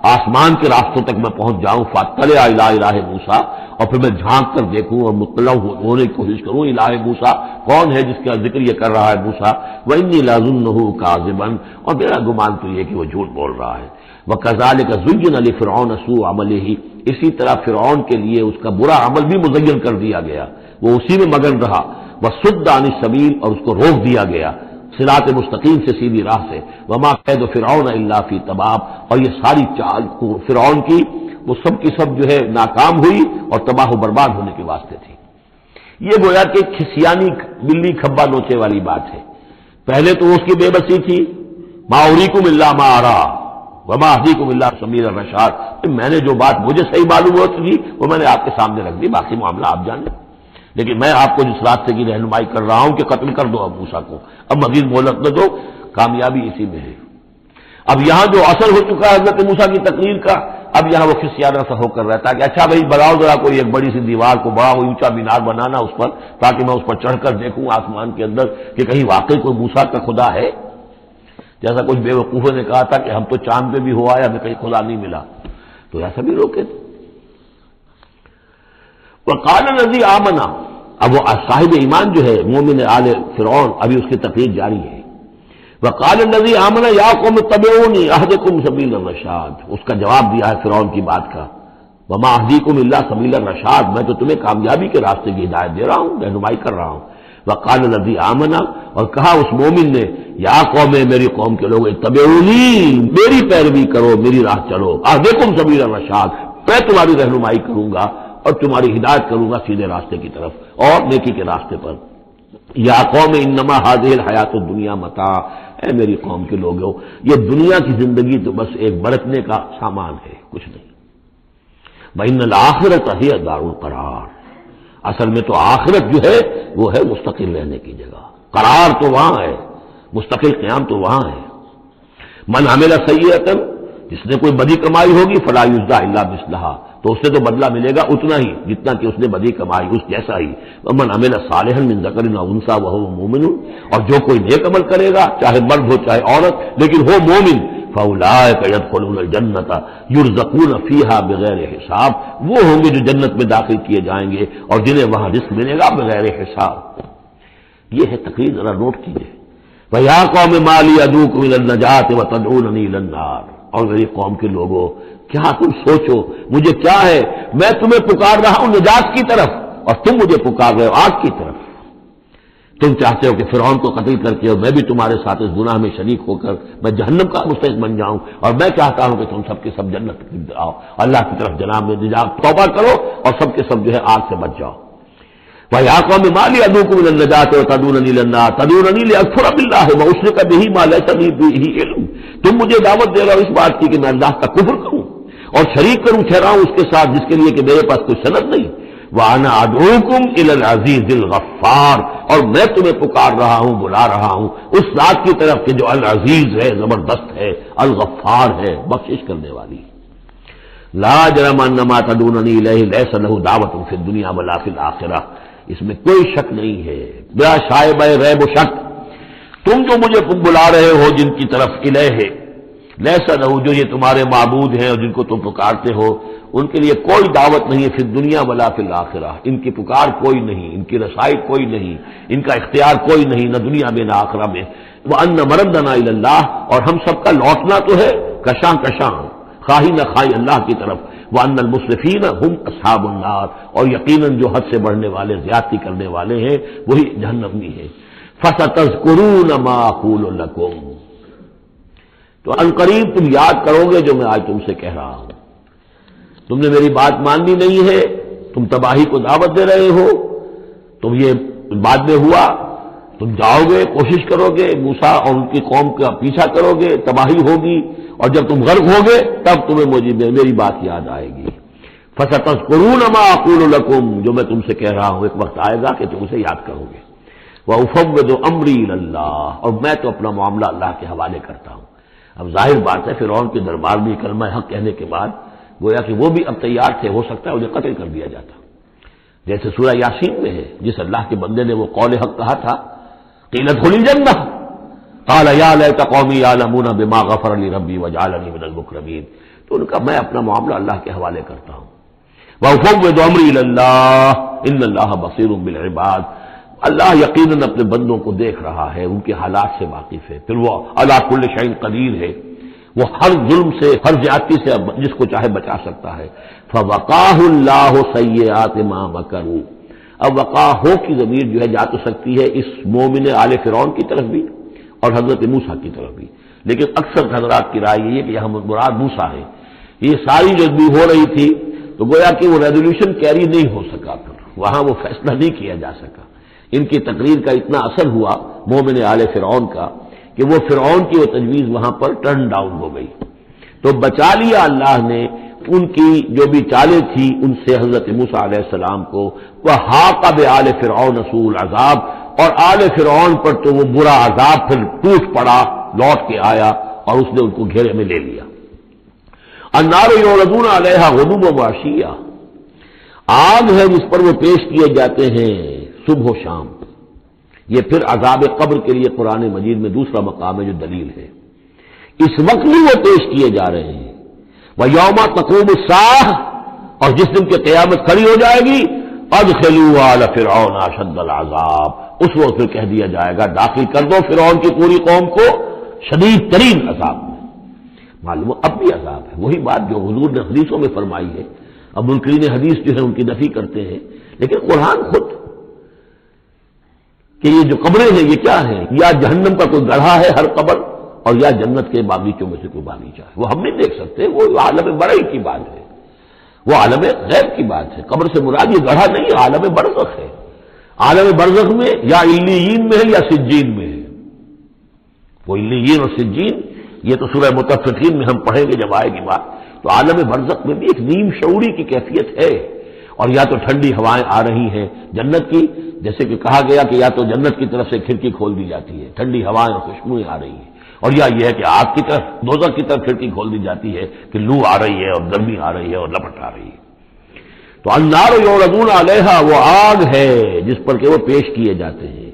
آسمان کے راستوں تک میں پہنچ جاؤں، فاطلع الی الہ موسیٰ، اور پھر میں جھانک کر دیکھوں اور مطلع ہونے کی کوشش کروں الہ موسیٰ کون ہے جس کا ذکر یہ کر رہا ہے موسیٰ، وانی لاظنہ کاذبا، اور میرا گمان تو یہ کہ وہ جھوٹ بول رہا ہے۔ وکذالک زین لفرعون سوء عملہ، اسی طرح فرعون کے لیے اس کا برا عمل بھی مزین کر دیا گیا، وہ اسی میں مگن رہا، وصد عن السبیل، اور اس کو روک دیا گیا صراط مستقیم سے، سیدھی راہ سے، وما کید فرعون الا فی تباب، اور یہ ساری چال فرعون کی وہ سب کی سب جو ہے ناکام ہوئی اور تباہ و برباد ہونے کے واسطے تھی۔ یہ گویا کہ کھسیانی بلی کھبا نوچے والی بات ہے۔ پہلے تو اس کی بے بسی تھی، ما اریکم الا ما ارا وما اهدیکم الا سبیل الرشاد، میں نے جو بات مجھے صحیح معلوم ہوتی وہ میں نے آپ کے سامنے رکھ دی، باقی معاملہ آپ جانیں، لیکن میں آپ کو جس راستے کی رہنمائی کر رہا ہوں کہ قتل کر دو اب موسیٰ کو، اب مزید مہلت نہ دو، کامیابی اسی میں ہے۔ اب یہاں جو اثر ہو چکا ہے حضرت موسیٰ کی تقریر کا، اب یہاں وہ خسیانہ سا ہو کر رہتا ہے کہ اچھا بھائی بناؤ ذرا کوئی ایک بڑی سی دیوار کو، بڑا اونچا مینار بنانا اس پر، تاکہ میں اس پر چڑھ کر دیکھوں آسمان کے اندر کہ کہیں واقعی کوئی موسیٰ کا خدا ہے۔ جیسا کچھ بے وقوفوں نے کہا تھا کہ ہم تو چاند پہ بھی ہو آئے، ہمیں کہیں خدا نہیں ملا، تو ایسا بھی روکے تھے۔ وقال الذی آمن، اب وہ صاحب ایمان جو ہے مومن آل فرعون، ابھی اس کی تقریر جاری ہے۔ وقال الذی آمن یا قوم اتبعونی اہدکم سبیل الرشاد، اس کا جواب دیا ہے فرعون کی بات کا، وما اہدیکم الا سبیل الرشاد، میں تو تمہیں کامیابی کے راستے کی ہدایت دے رہا ہوں، رہنمائی کر رہا ہوں۔ وقال الذی آمن، اور کہا اس مومن نے، یا قوم، میری قوم کے لوگ، اتبعونی، میری پیروی کرو، میری راہ چلو، اہدکم سبیل الرشاد، میں تمہاری رہنمائی کروں گا اور تمہاری ہدایت کروں گا سیدھے راستے کی طرف اور نیکی کے راستے پر۔ یا قوم انما هذه الحیات الدنیا متاع، اے میری قوم کے لوگوں، یہ دنیا کی زندگی تو بس ایک برتنے کا سامان ہے، کچھ نہیں۔ وَإِنَّ الْآخِرَةَ هِيَ دَارُ الْقَرَارِ، اصل میں تو آخرت جو ہے وہ ہے مستقل رہنے کی جگہ، قرار تو وہاں ہے، مستقل قیام تو وہاں ہے۔ من عمل سیئۃ، جس نے کوئی بدی کمائی ہوگی، فلا یجزی الا مثلھا، تو اس سے تو بدلہ ملے گا اتنا ہی جتنا کہ اس نے بدی کمائی، اس جیسا ہی۔ ومن عمل صالحا من ذکر او انثی وهو مؤمن، اور جو کوئی نیک عمل کرے گا، چاہے مرد ہو چاہے عورت، لیکن ہو مومن، فاولئک يدخلون الجنۃ یرزقون فیہا بغیر حساب، وہ ہوں گے جو جنت میں داخل کیے جائیں گے اور جنہیں وہاں رزق ملے گا بغیر حساب۔ یہ ہے تقریر، ذرا نوٹ کیجیے۔ وَيَا قَوْمِ مَا لِي أَدْعُوكُمْ إِلَى النَّجَاةِ وَتَدْعُونَنِي إِلَى النَّارِ، اور میری قوم کے لوگوں، کیا تم سوچو مجھے کیا ہے، میں تمہیں پکار رہا ہوں نجات کی طرف اور تم مجھے پکار رہے ہو آگ کی طرف۔ تم چاہتے ہو کہ فرعون کو قتل کر کے اور میں بھی تمہارے ساتھ اس گناہ میں شریک ہو کر میں جہنم کا مستحق بن جاؤں، اور میں چاہتا ہوں کہ تم سب کے سب جنت آؤ، اللہ کی طرف جناب میں نجات توبہ کرو اور سب کے سب جو ہے آگ سے بچ جاؤ۔ وَيَا قَوْمِ مَا لِي أَدْعُوكُمْ إِلَى النَّجَاةِ وَتَدْعُونَنِي إِلَى النَّارِ تَدْعُونَنِي لِأَكْفُرَ بِاللَّهِ وَأُشْرِكَ بِهِ مَا لَيْسَ لِي بِهِ عِلْمٌ، تم مجھے دعوت دے رہے ہو اس بات کی کہ میں اللہ کا کفر کروں اور شریک کروں ٹھہراؤں اس کے ساتھ جس کے لیے کہ میرے پاس کوئی سند نہیں۔ وَأَنَا أَدْعُوكُمْ إِلَى الْعَزِيزِ الْغَفَّارِ، اور میں تمہیں پکار رہا ہوں، بلا رہا ہوں اس ذات کی طرف کہ جو العزیز ہے، زبردست ہے، الغفار ہے، بخشش کرنے والی۔ لا جرم ان ما تدعوننی الیہ لیس لہ دعوۃ فی الدنیا ولا فی الآخرہ، اس میں کوئی شک نہیں ہے، بلا شائبہ ریب و شک، تم جو مجھے بلا رہے ہو جن کی طرف الیہ، لیسا لہ، جو یہ تمہارے معبود ہیں اور جن کو تم پکارتے ہو، ان کے لیے کوئی دعوت نہیں ہے فی الدنیا ولا فی الآخرہ، ان کی پکار کوئی نہیں، ان کی رسائی کوئی نہیں، ان کا اختیار کوئی نہیں، نہ دنیا میں نہ آخرہ میں۔ وَأَنَّ مَرَدَّنَا إِلَى اللَّهِ، اور ہم سب کا لوٹنا تو ہے کشاں کشاں، خواہی نہ خواہی اللہ کی طرف۔ وَأَنَّ الْمُسْرِفِينَ هُمْ أَصْحَابُ النَّارِ، اور یقیناً جو حد سے بڑھنے والے، زیادتی کرنے والے ہیں وہی جہنمی ہیں۔ فَسَتَذْكُرُونَ مَا أَقُولُ لَكُمْ، تو عنقریب تم یاد کرو گے جو میں آج تم سے کہہ رہا ہوں۔ تم نے میری بات ماننی نہیں ہے، تم تباہی کو دعوت دے رہے ہو، تم یہ بعد میں ہوا، تم جاؤ گے، کوشش کرو گے، موسیٰ اور ان کی قوم کا پیچھا کرو گے، تباہی ہوگی، اور جب تم غرق ہوگے تب تمہیں مجھے میری بات یاد آئے گی۔ فَسَتَذْكُرُونَ مَا أَقُولُ لَكُمْ، جو میں تم سے کہہ رہا ہوں ایک وقت آئے گا کہ تم اسے یاد کرو گے۔ وَأُفَوِّضُ أَمْرِي إِلَى اللَّهِ، اور میں تو اپنا معاملہ اللہ کے حوالے کرتا ہوں۔ اب ظاہر بات ہے فرعون کے دربار میں کلمہ حق کہنے کے بعد گویا کہ وہ بھی اب تیار تھے، ہو سکتا ہے انہیں قتل کر دیا جاتا، جیسے سورہ یاسین میں ہے، جس اللہ کے بندے نے وہ قول حق کہا تھا، قیل ادخل الجنہ قال یا لیت قومی یعلمون بما غفر لی ربی وجعلنی من المکرمین. تو ان کا میں اپنا معاملہ اللہ کے حوالے کرتا ہوں. وَأُفَوِّضُ أَمْرِي إِلَى اللَّهِ إِنَّ اللَّهَ بَصِيرٌ بِالْعِبَادِ. اللہ یقیناً اپنے بندوں کو دیکھ رہا ہے، ان کے حالات سے واقف ہے. پھر وہ علی کل شیء قدیر ہے، وہ ہر ظلم سے، ہر زیادتی سے جس کو چاہے بچا سکتا ہے. فَوَقَاهُ اللَّهُ سَيِّئَاتِ مَا مَكَرُوا. اب وقع ہو کی ضمیر جو ہے جا تو سکتی ہے اس مومن آل فرعون کی طرف بھی اور حضرت موسیٰ کی طرف بھی، لیکن اکثر حضرات کی رائے یہ ہے کہ یہاں مراد موسیٰ ہے. یہ ساری جو بھی ہو رہی تھی تو گویا کہ وہ ریزولوشن کیری نہیں ہو سکا، پھر وہاں وہ فیصلہ نہیں کیا جا سکا. ان کی تقریر کا اتنا اثر ہوا مومن آل فرعون کا کہ وہ فرعون کی وہ تجویز وہاں پر ٹرن ڈاؤن ہو گئی. تو بچا لیا اللہ نے ان کی جو بھی چالیں تھی ان سے حضرت موسیٰ علیہ السلام کو. وحاق بآل فرعون سوء العذاب، اور آل فرعون پر تو وہ برا عذاب پھر ٹوٹ پڑا، لوٹ کے آیا اور اس نے ان کو گھیرے میں لے لیا. النار یعرضون علیہا غدوا وعشیا، آگ ہے جس پر وہ پیش کیے جاتے ہیں صبح و شام. یہ پھر عذاب قبر کے لیے قرآن مجید میں دوسرا مقام ہے جو دلیل ہے. اس وقت بھی وہ پیش کیے جا رہے ہیں. وَيَوْمَ تَقُومُ السَّاعَةُ، اور جس دن کی قیامت کھڑی ہو جائے گی ادخلوا آل فرعون اشد العذاب، اس وقت پھر کہہ دیا جائے گا داخل کر دو فرعون کی پوری قوم کو شدید ترین عذاب میں. معلوم اب بھی عذاب ہے، وہی بات جو حضور نے حدیثوں میں فرمائی ہے. اب منکرین حدیث جو ہے ان کی نفی کرتے ہیں، لیکن قرآن خود کہ یہ جو قبریں ہیں یہ کیا ہیں، یا جہنم کا کوئی گڑھا ہے ہر قبر، اور یا جنت کے باغیچوں میں سے کوئی باغیچہ ہے. وہ ہم نہیں دیکھ سکتے، وہ عالم برئی کی بات ہے، وہ عالم غیب کی بات ہے. قبر سے مراد یہ گڑھا نہیں، عالم برزخ ہے. عالم برزخ میں یا علیین میں ہے یا سجین میں ہے. وہ علیین اور سجین یہ تو سورہ مطففین میں ہم پڑھیں گے جب آئے گی بات. تو عالم برزخ میں بھی ایک نیم شعوری کی کیفیت ہے. اور یا تو ٹھنڈی ہوائیں آ رہی ہیں جنت کی، جیسے کہ کہا گیا کہ یا تو جنت کی طرف سے کھڑکی کھول دی جاتی ہے، ٹھنڈی ہوائیں اور خوشبوئیں آ رہی ہیں، اور یا یہ ہے کہ آگ کی طرف، دوزخ کی طرف کھڑکی کھول دی جاتی ہے کہ لو آ رہی ہے اور گرمی آ رہی ہے اور لپٹ آ رہی ہے. تو النار یعرضون علیہا، وہ آگ ہے جس پر کہ وہ پیش کیے جاتے ہیں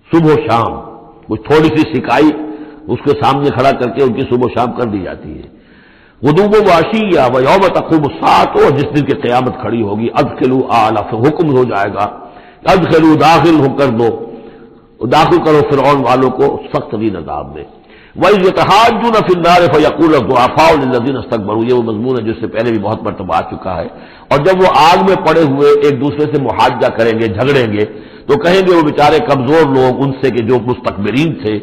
صبح و شام. کچھ تھوڑی سی سکائی اس کے سامنے کھڑا کر کے ان کی صبح و شام کر دی جاتی ہے. غدوا وعشیا ویوم تقوم الساعۃ، اور جس دن کی قیامت کھڑی ہوگی ادخلوا آل، حکم ہو جائے گا ادخلوا، داخل ہو کر دو، داخل کرو فرعون والوں کو سخت ترین عذاب میں. وَإِذْ يَتَحَاجُّونَ فِي النَّارِ فَيَقُولُ الضُّعَفَاءُ لِلَّذِينَ اسْتَكْبَرُوا، یہ وہ مضمون ہے جس سے پہلے بھی بہت مرتبہ آ چکا ہے. اور جب وہ آگ میں پڑے ہوئے ایک دوسرے سے محاجہ کریں گے، جھگڑیں گے، تو کہیں گے وہ بیچارے کمزور لوگ ان سے کہ جو مستکبرین تھے،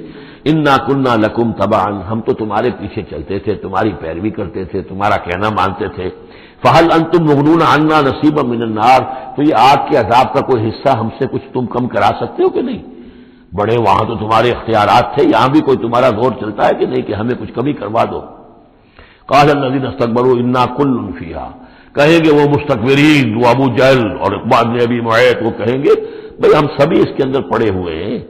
اِنَّا كُنَّا لَكُمْ تَبَعًا، ہم تو تمہارے پیچھے چلتے تھے، تمہاری پیروی کرتے تھے، تمہارا کہنا مانتے تھے. فَهَلْ أَنْتُمْ مُغْنُونَ عَنَّا نَصِيبًا مِّنَ النَّارِ، تو یہ آگ کے عذاب کا کوئی حصہ ہم سے کچھ تم کم کرا سکتے ہو کہ نہیں؟ بڑے وہاں تو تمہارے اختیارات تھے، یہاں بھی کوئی تمہارا زور چلتا ہے کہ نہیں کہ ہمیں کچھ کمی کروا دو. قال الذين استكبروا انا كل فيها، کہیں گے وہ مستکبرین، وہ ابو جہل اور اقبال نے ابھی معیت، وہ کہیں گے بھئی ہم سبھی اس کے اندر پڑے ہوئے ہیں.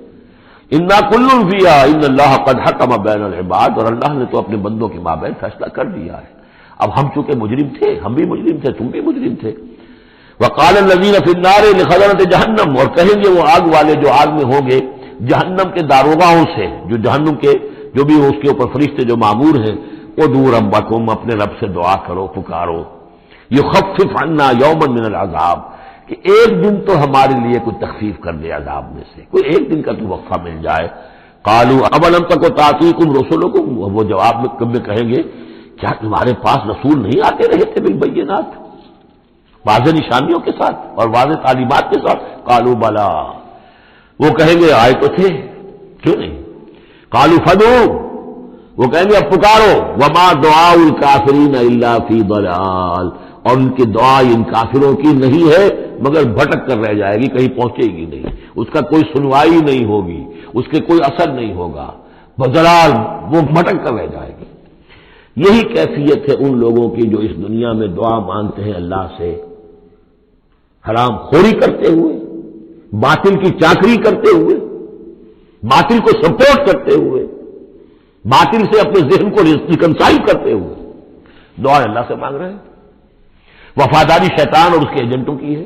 انا كل فيها ان الله قد حكم بين العباد، اور اللہ نے تو اپنے بندوں کے مابین فیصلہ کر دیا ہے. اب ہم چونکہ مجرم تھے، ہم بھی مجرم تھے، تم بھی مجرم تھے. وقال الذين في النار لخزنة جہنم، اور کہیں گے وہ آگ والے جو آگ میں ہوں گے جہنم کے داروغاؤں سے، جو جہنم کے جو بھی اس کے اوپر فرشتے جو معمور ہیں، ادعوا ربکم، اپنے رب سے دعا کرو، پکارو، یخفف عنا یوما من العذاب، کہ ایک دن تو ہمارے لیے کوئی تخفیف کر دے عذاب میں سے، کوئی ایک دن کا تو وقفہ مل جائے. قالوا اولم تک تاتیکم رسلکم، وہ جواب میں کہیں گے کیا تمہارے پاس رسول نہیں آتے رہے تھے بالبینات، واضح نشانیوں کے ساتھ اور واضح تعلیمات کے ساتھ؟ قالوا بلا، وہ کہیں گے آئے تو تھے، کیوں نہیں؟ قالوا فدعوا، وہ کہیں گے اب پکارو. وما دعاء الکافرین الا فی ضلال، اور ان کی دعا ان کافروں کی نہیں ہے مگر بھٹک کر رہ جائے گی، کہیں پہنچے گی نہیں، اس کا کوئی سنوائی نہیں ہوگی، اس کے کوئی اثر نہیں ہوگا، بضلال، وہ بھٹک کر رہ جائے گی. یہی کیفیت ہے ان لوگوں کی جو اس دنیا میں دعا مانگتے ہیں اللہ سے، حرام خوری کرتے ہوئے، باطل کی چاکری کرتے ہوئے، باطل کو سپورٹ کرتے ہوئے، باطل سے اپنے ذہن کو ریکنسائل کرتے ہوئے دعا اللہ سے مانگ رہے ہیں. وفاداری شیطان اور اس کے ایجنٹوں کی ہے،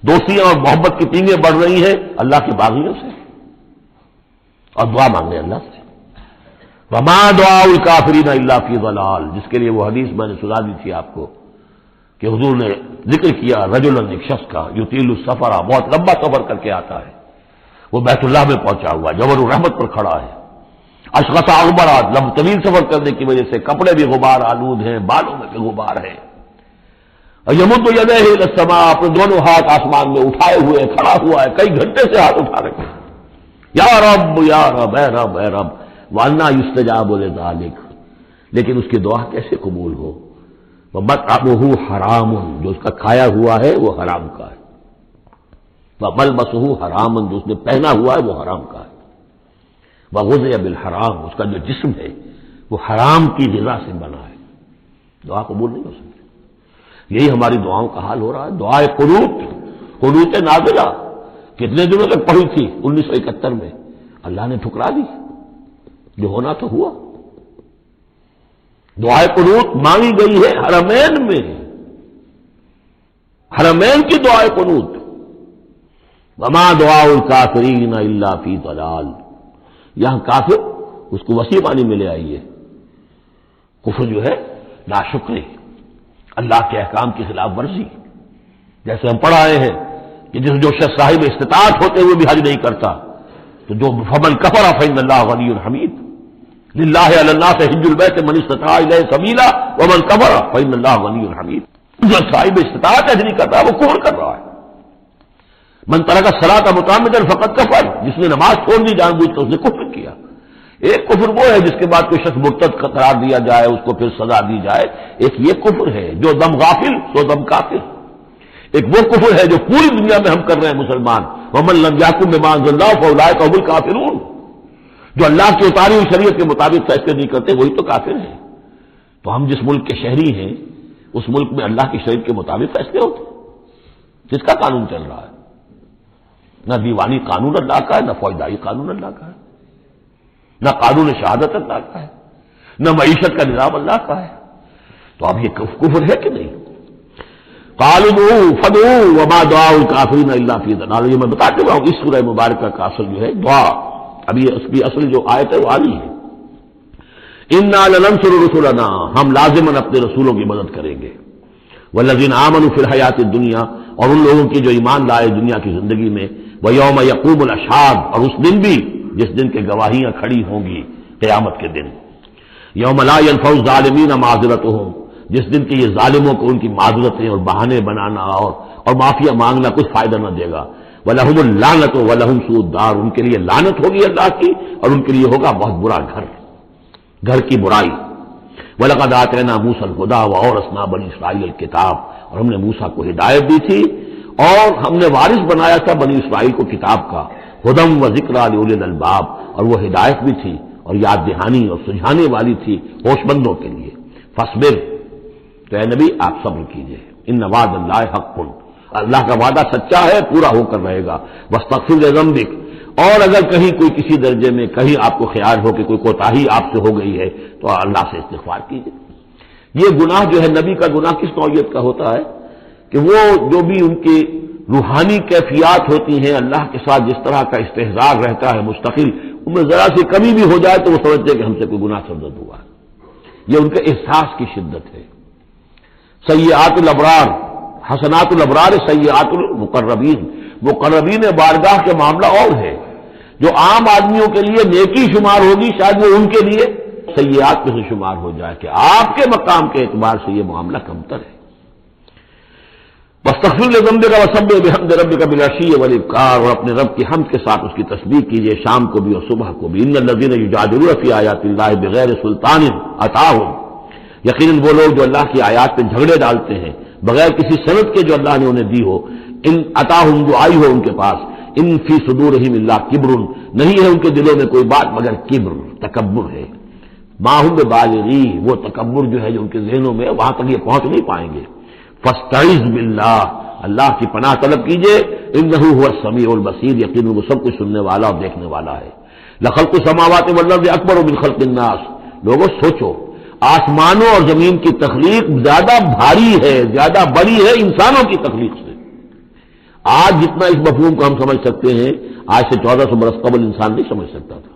دوستیاں اور محبت کی پینگیں بڑھ رہی ہیں اللہ کے باغیوں سے. اور دعا مانگے اللہ سے. وما دعاء الکافرین الا فی ضلال، جس کے لیے وہ حدیث میں نے سنا دی تھی آپ کو کہ حضور نے ذکر کیا رجلا، ایک شخص کا یطیل السفر، بہت لمبا سفر کر کے آتا ہے، وہ بیت اللہ میں پہنچا ہوا جبر الرحمت پر کھڑا ہے، اشخص اغبرا، طویل سفر کرنے کی وجہ سے کپڑے بھی غبار آلود ہیں، بالوں میں بھی غبار ہے، اور یمد یدیہ الی السماء، اپنے دونوں ہاتھ آسمان میں اٹھائے ہوئے کھڑا ہوا ہے، کئی گھنٹے سے ہاتھ اٹھا رکھے، یا رب یا رب، اے رب اے رب، وَأَنَّىٰ يُسْتَجَابُ لِذَٰلِكَ، لیکن اس کی دعا کیسے قبول ہو؟ وَمَطْعَمُهُ حَرَامٌ، جو اس کا کھایا ہوا ہے وہ حرام کا ہے، وَمَلْبَسُهُ حَرَامٌ، جو اس نے پہنا ہوا ہے وہ حرام کا ہے، وَغُذِيَ بِالْحَرَامِ، اس کا جو جسم ہے وہ حرام کی غذا سے بنا ہے، دعا قبول نہیں ہو سکتی. یہی ہماری دعاؤں کا حال ہو رہا ہے. دعائے قنوت نازلہ کتنے دنوں تک پڑھی تھی 1971 میں، اللہ نے ٹھکرا دی، جو ہونا تو ہوا. دعائے قنوت مانگی گئی ہے حرمین میں، حرمین کی دعائے قنوت. وما دعاء الکافرین الا فی ضلال، یہاں کافر اس کو وسیع معنی میں لے آئیے. کفر جو ہے ناشکری، اللہ کے احکام کی خلاف ورزی. جیسے ہم پڑھ آئے ہیں کہ جو شخص صاحب استطاعت ہوتے ہوئے بھی حج نہیں کرتا، تو جو فمن کفر فإن اللہ غنی حمید، للہ علی الناس حج البیت من استطاع الیہ سبیلا ومن کفر فإن اللہ غنی حمید. جو صاحب استطاعت حج نہیں کرتا وہ کفر کر رہا ہے. من ترک الصلاۃ متعمدا فقد کفر، جس نے نماز چھوڑ دی جان بوجھ کر اس نے کفر کیا. ایک کفر وہ ہے جس کے بعد کوئی شخص مرتد قرار دیا جائے، اس کو پھر سزا دی جائے، ایک یہ کفر ہے جو دم غافل سو دم کافر. ایک وہ کفر ہے جو پوری دنیا میں ہم کر رہے ہیں مسلمان، ومن لم یحکم بما انزل اللہ فاولئک هم الکافرون، جو اللہ کی اتاری ہوئی شریعت کے مطابق فیصلے نہیں کرتے وہی تو کافر ہیں. تو ہم جس ملک کے شہری ہیں اس ملک میں اللہ کی شریعت کے مطابق فیصلے ہوتے ہیں. جس کا قانون چل رہا ہے، نہ دیوانی قانون اللہ کا ہے، نہ فوجداری قانون اللہ کا ہے، نہ قانون شہادت اللہ کا ہے، نہ معیشت کا نظام اللہ کا ہے. تو اب یہ کفر ہے کہ نہیں؟ قالوا فدعوا وما دعاء الکافرین الا فی ضلال. یہ میں بتا چکا ہوں اس سورہ مبارکہ کا اصل جو ہے دعا، ابھی اس کی اصل جو آیت ہے وہ آنی ہے. انا لننصر رسلنا، ہم لازماً اپنے رسولوں کی مدد کریں گے. والذین آمنوا فی الحیات الدنیا، اور ان لوگوں کی جو ایمان لائے دنیا کی زندگی میں، ویوم یقوم الاشہاد، اور اس دن بھی جس دن کے گواہیاں کھڑی ہوں گی قیامت کے دن. یوم لا ينفع الظالمین معذرتهم، جس دن کے یہ ظالموں کو ان کی معذرتیں اور بہانے بنانا اور معافیا مانگنا کچھ فائدہ نہ دے گا. وَلَهُمُ اللَّعْنَةُ وَلَهُمْ سُوءُ الدَّارِ، ان کے لیے لعنت ہوگی اللہ کی اور ان کے لیے ہوگا بہت برا گھر کی برائی. وَلَقَدْ آتَيْنَا مُوسَى الْهُدَىٰ وَأَوْرَثْنَا بَنِي إِسْرَائِيلَ الْكِتَابَ، اور ہم نے موسیٰ کو ہدایت دی تھی اور ہم نے وارث بنایا تھا بنی اسرائیل کو کتاب کا. ہدی وذکریٰ لأولی الألباب، اور وہ ہدایت بھی تھی اور یاد دہانی اور سجھانے والی تھی ہوش مندوں کے لیے. فاصبر، تو اے نبی آپ صبر کیجئے. ان وعد اللہ حق، اللہ کا وعدہ سچا ہے، پورا ہو کر رہے گا. واستغفر لذنبک، اور اگر کہیں کوئی کسی درجے میں کہیں آپ کو خیال ہو کہ کوئی کوتاہی آپ سے ہو گئی ہے تو اللہ سے استغفار کیجئے. یہ گناہ جو ہے نبی کا گناہ کس نوعیت کا ہوتا ہے کہ وہ جو بھی ان کی روحانی کیفیات ہوتی ہیں اللہ کے ساتھ جس طرح کا استحضار رہتا ہے مستقل، ان میں ذرا سی کمی بھی ہو جائے تو وہ سمجھتے ہیں کہ ہم سے کوئی گناہ سرزد ہوا ہے. یہ ان کے احساس کی شدت ہے. سیئات الابرار حسنات الابرار سیئات المقربین، مقربین بارگاہ کے معاملہ اور ہے. جو عام آدمیوں کے لیے نیکی شمار ہوگی شاید وہ ان کے لیے سیئات میں سے شمار ہو جائے کہ آپ کے مقام کے اعتبار سے یہ معاملہ کمتر ہے. واستغفر لذنبک وسبح بحمد ربک بالعشی والابکار، اور اپنے رب کی حمد کے ساتھ اس کی تسبیح کیجیے شام کو بھی اور صبح کو بھی. ان الذین یجادلون فی آیات اللہ بغیر سلطان اتاہم، یقیناً وہ لوگ جو اللہ کی آیات پہ جھگڑے ڈالتے ہیں بغیر کسی سند کے جو اللہ نے انہیں دی ہو، ان اتاہم جو آئی ہو ان کے پاس، ان فی صدورہم الا کبر، نہیں ہے ان کے دلوں میں کوئی بات مگر کبر، تکبر ہے. ما ہم ببالغی، وہ تکبر جو ہے جو ان کے ذہنوں میں وہاں تک یہ پہنچ نہیں پائیں گے. فاستعذ باللہ، اللہ کی پناہ طلب کیجئے. انہ هو السمیع البصیر، یقیناً وہ سب کچھ سننے والا اور دیکھنے والا ہے. لخلق السماوات والارض اکبر من خلق الناس، لوگوں سوچو آسمانوں اور زمین کی تخلیق زیادہ بھاری ہے، زیادہ بڑی ہے انسانوں کی تخلیق سے. آج جتنا اس مفہوم کو ہم سمجھ سکتے ہیں آج سے 1400 برس قبل انسان نہیں سمجھ سکتا تھا.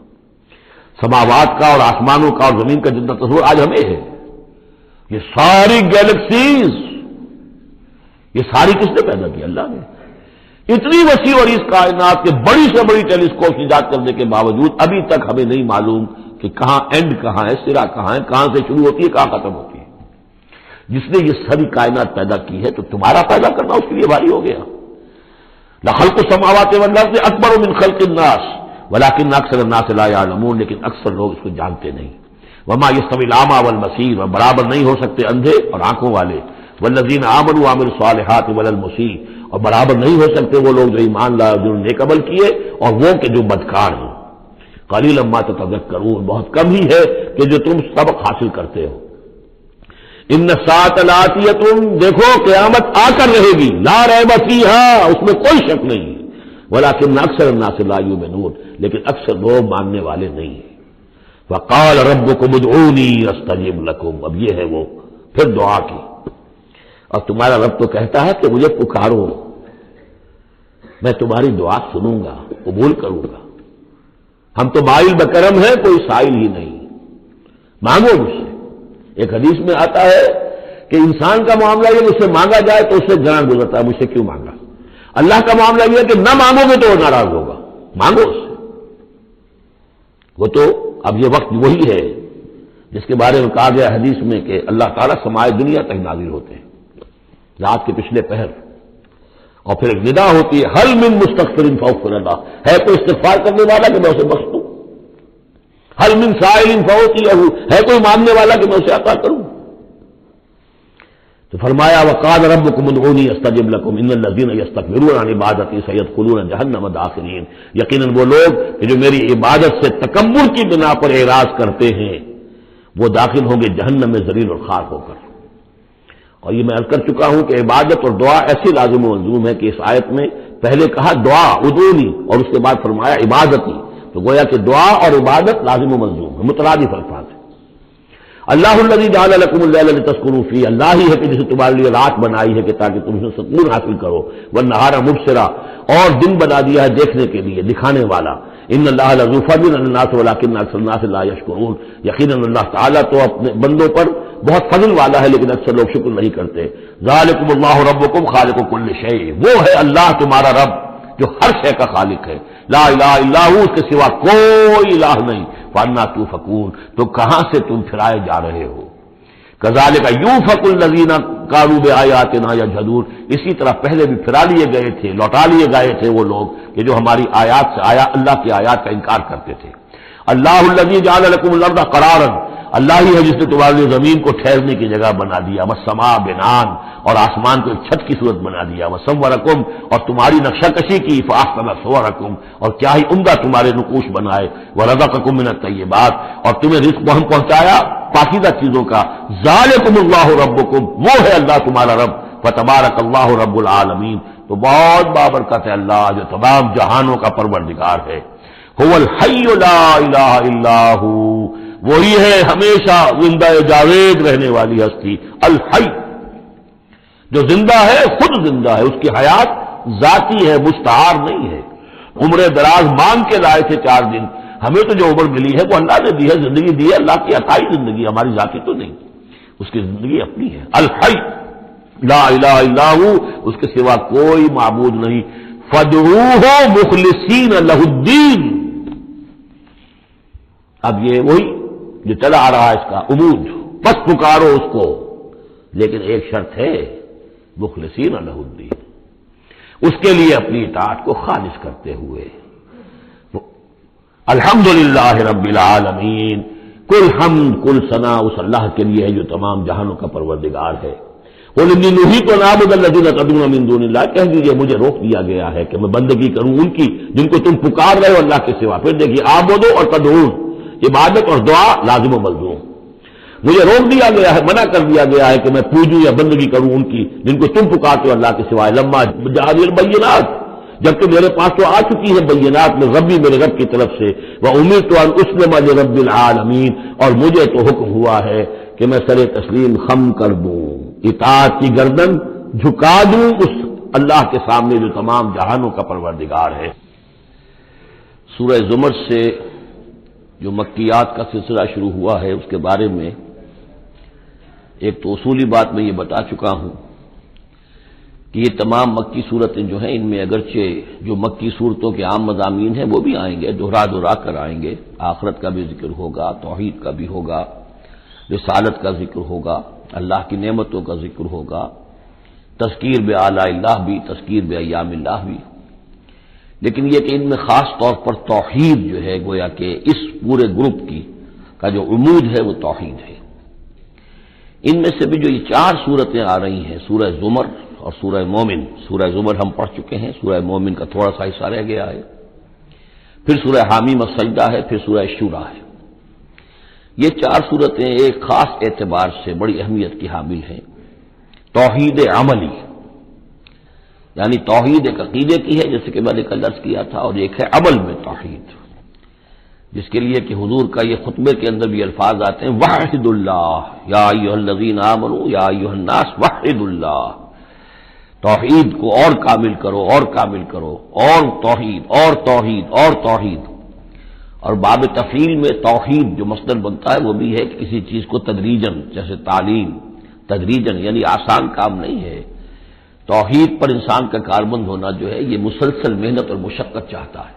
سماوات کا اور آسمانوں کا اور زمین کا جتنا تصور آج ہمیں ہے، یہ ساری گیلیکسیز، یہ ساری کس نے پیدا کی؟ اللہ نے۔ اتنی وسیع اور اس کائنات کے بڑی سے بڑی ٹیلیسکوپ ایجاد کرنے کے باوجود ابھی تک ہمیں نہیں معلوم کہ کہاں اینڈ کہاں ہے، سرا کہاں ہے، کہاں سے شروع ہوتی ہے کہاں ختم ہوتی ہے۔ جس نے یہ ساری کائنات پیدا کی ہے تو تمہارا پیدا کرنا اس کے لیے بھاری ہو گیا۔ لخلق السماوات والارض اکبر من خلق الناس ولکن اکثر الناس لا یعلمون، لیکن اکثر لوگ اس کو جانتے نہیں۔ وما یستوی الاعمی والبصیر، اور برابر نہیں ہو سکتے اندھے اور آنکھوں والے، والذین آمنوا وعملوا الصالحات ولا المسیء، اور برابر نہیں ہو سکتے وہ لوگ جو ایمان لائے اور جنہوں نے نیک عمل کیے اور وہ کہ جو بدکار ہیں۔ قلیلا ما تتذکرون، بہت کم ہی ہے کہ جو تم سبق حاصل کرتے ہو۔ ان الساعۃ لآتیۃ، دیکھو قیامت آ کر رہے گی، لا ریب فیہا، اس میں کوئی شک نہیں، ولکن اکثر الناس لا یؤمنون، لیکن اکثر لوگ ماننے والے نہیں ہیں۔ وقال ربکم ادعونی استجب لکم، اب یہ ہے وہ پھر دعا کی، اور تمہارا رب تو کہتا ہے کہ مجھے پکارو، میں تمہاری دعا سنوں گا، قبول کروں گا۔ ہم تو مائل بکرم ہیں، کوئی سائل ہی نہیں، مانگو مجھ سے۔ ایک حدیث میں آتا ہے کہ انسان کا معاملہ یہ مجھ سے مانگا جائے تو اس سے جان گزرتا ہے، مجھ سے کیوں مانگا۔ اللہ کا معاملہ یہ ہے کہ نہ مانگو گے تو وہ ناراض ہوگا، مانگو اس سے۔ وہ تو اب یہ وقت وہی ہے جس کے بارے میں کہا گیا حدیث میں کہ اللہ تعالیٰ سمائے دنیا تک نازل ہوتے ہیں رات کے پچھلے پہر، اور پھر ایک ندا ہوتی ہے حل من مستغفر فاغفر اللہ، ہے کوئی استغفار کرنے والا کہ میں اسے بخش دوں، حل من سائل فاعطیہ، ہے کوئی مانگنے والا کہ میں اسے عطا کروں۔ تو فرمایا وقال ربکم ادعونی استجب لکم ان الذین یستکبرون عن عبادتی سیدخلون جہنم داخرین، یقیناً وہ لوگ کہ جو میری عبادت سے تکبر کی بنا پر اعراض کرتے ہیں وہ داخل ہوں گے جہنم میں ذلیل اور خوار ہو کر۔ اور یہ میں عرض کر چکا ہوں کہ عبادت اور دعا ایسی لازم و ملزوم ہے کہ اس آیت میں پہلے کہا دعا ادعونی اور اس کے بعد فرمایا عبادتی، تو گویا کہ دعا اور عبادت لازم و ملزوم ہے، مترادف الفاظ ہے۔ اللہ الذی جعل لکم اللیل لتسکنوا فیہ، اللہ ہی ہے کہ جس نے تمہارے لیے رات بنائی ہے کہ تاکہ تم اس میں سکون حاصل کرو، والنہار مبصرا، اور دن بنا دیا ہے دیکھنے کے لیے، دکھانے والا۔ ان اللہ لذو فضل علی الناس ولکن اکثر الناس لا یشکرون، یقیناً اللہ تعالیٰ تو اپنے بندوں پر بہت فضل والا ہے لیکن اکثر لوگ شکر نہیں کرتے۔ ذالکم اللہ ربکم خالق کل شیء، وہ ہے اللہ تمہارا رب جو ہر شے کا خالق ہے، لا الہ الا ہو، اس کے سوا کوئی الہ نہیں، فانا توفکون، تو کہاں سے تم پھرائے جا رہے ہو۔ کذالک یوفک الذین کانوا بآیاتنا یجحدون، اسی طرح پہلے بھی پھرا لیے گئے تھے، لوٹا لیے گئے تھے وہ لوگ کہ جو ہماری آیات سے اللہ کی آیات کا انکار کرتے تھے۔ اللہ الذی جعل لکم الارض قرارا، اللہ ہی ہے جس نے تمہارے لیے زمین کو ٹھہرنے کی جگہ بنا دیا، والسماء بنان، اور آسمان کو ایک چھت کی صورت بنا دیا، وصورکم، اور تمہاری نقشہ کشی کی، فاحسن صورکم، اور کیا ہی عمدہ تمہارے نقوش بنائے، ورزقکم من الطیبات، اور تمہیں رزق ہم پہنچایا پاکیزہ چیزوں کا۔ ذالکم اللہ ربکم، وہ ہے اللہ تمہارا رب، فتبارک اللہ رب العالمین، تو بہت بابرکت ہے اللہ جو تمام جہانوں کا پروردگار ہے۔ هو الحی لا الہ الا ہو، وہی ہے ہمیشہ زندہ جاوید رہنے والی ہستی، الحی، جو زندہ ہے، خود زندہ ہے، اس کی حیات ذاتی ہے، مستعار نہیں ہے۔ عمر دراز مانگ کے لائے تھے 4 دن، ہمیں تو جو عمر ملی ہے وہ اللہ نے دی ہے، زندگی دی ہے، اللہ کی عطائی زندگی، ہماری ذاتی تو نہیں، اس کی زندگی اپنی ہے۔ الحی لا الہ الا ہو، اس کے سوا کوئی معبود نہیں، فادعوہ مخلصین لہ الدین۔ اب یہ وہی جو چلا آ رہا ہے اس کا عمود، بس پکارو اس کو، لیکن ایک شرط ہے، مخلصین لہ الدین، اس کے لیے اپنی اطاعت کو خالص کرتے ہوئے۔ الحمدللہ رب العالمین، کل حمد کل ثنا اس اللہ کے لیے ہے جو تمام جہانوں کا پروردگار ہے۔ قل انی نہیت ان اعبد الذین تدعون من دون اللہ، کہہ دیجیے مجھے روک دیا گیا ہے کہ میں بندگی کروں ان کی جن کو تم پکار رہے ہو اللہ کے سوا۔ پھر دیکھیے آبدو اور تدعون، عبادت اور دعا لازم و ملزوم۔ مجھے روک دیا گیا ہے، منع کر دیا گیا ہے کہ میں پوجوں یا بندگی کروں ان کی جن کو تم پکارتے ہو اللہ کے سوائے۔ لما جاءنی البینات، جب کہ میرے پاس تو آ چکی ہے بینات میں ربی، میرے رب کی طرف سے، وامرت ان اسلم لرب العالمین، اور مجھے تو حکم ہوا ہے کہ میں سر تسلیم خم کر دوں، اطاعت کی گردن جھکا دوں اس اللہ کے سامنے جو تمام جہانوں کا پروردگار ہے۔ سورہ زمر سے جو مکیات کا سلسلہ شروع ہوا ہے اس کے بارے میں ایک تو اصولی بات میں یہ بتا چکا ہوں کہ یہ تمام مکی صورتیں جو ہیں ان میں اگرچہ جو مکی صورتوں کے عام مضامین ہیں وہ بھی آئیں گے، دہرا کر آئیں گے، آخرت کا بھی ذکر ہوگا، توحید کا بھی ہوگا، رسالت کا ذکر ہوگا، اللہ کی نعمتوں کا ذکر ہوگا، تذکیر بآلاء اللہ بھی، تذکیر بایام اللہ بھی، لیکن یہ کہ ان میں خاص طور پر توحید جو ہے گویا کہ اس پورے گروپ کی کا جو عمود ہے وہ توحید ہے۔ ان میں سے بھی جو یہ 4 صورتیں آ رہی ہیں، سورہ زمر اور سورہ مومن، سورہ زمر ہم پڑھ چکے ہیں، سورہ مومن کا تھوڑا سا حصہ رہ گیا ہے، پھر سورہ حامیم السجدہ ہے، پھر سورہ شورى ہے۔ یہ 4 صورتیں ایک خاص اعتبار سے بڑی اہمیت کی حامل ہیں، توحید عملی، یعنی توحید ایک عقیدے کی ہے جیسے کہ میں نے کل عرض کیا تھا، اور ایک ہے عمل میں توحید، جس کے لیے کہ حضور کا یہ خطبے کے اندر بھی الفاظ آتے ہیں وحد اللہ یا ایھا الذین آمنوا یا ایھا الناس وحد اللہ، توحید کو اور کامل کرو اور کامل کرو، اور توحید اور توحید اور توحید۔ اور باب تفعیل میں توحید جو مصدر بنتا ہے وہ بھی ہے کہ کسی چیز کو تدریجن، جیسے تعلیم تدریجن، یعنی آسان کام نہیں ہے، توحید پر انسان کا کاربند ہونا جو ہے یہ مسلسل محنت اور مشقت چاہتا ہے۔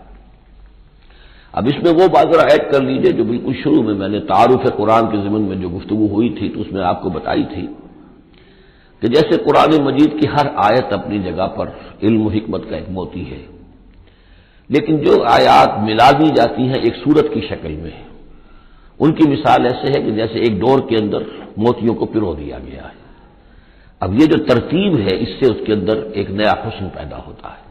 اب اس میں وہ بات ذرا ایڈ کر لیجئے جو بالکل شروع میں نے تعارف قرآن کے ضمن میں جو گفتگو ہوئی تھی تو اس میں آپ کو بتائی تھی کہ جیسے قرآن مجید کی ہر آیت اپنی جگہ پر علم و حکمت کا ایک موتی ہے، لیکن جو آیات ملا دی جاتی ہیں ایک صورت کی شکل میں، ان کی مثال ایسے ہے کہ جیسے ایک ڈور کے اندر موتیوں کو پرو دیا گیا ہے۔ اب یہ جو ترتیب ہے اس سے اس کے اندر ایک نیا حسن پیدا ہوتا ہے۔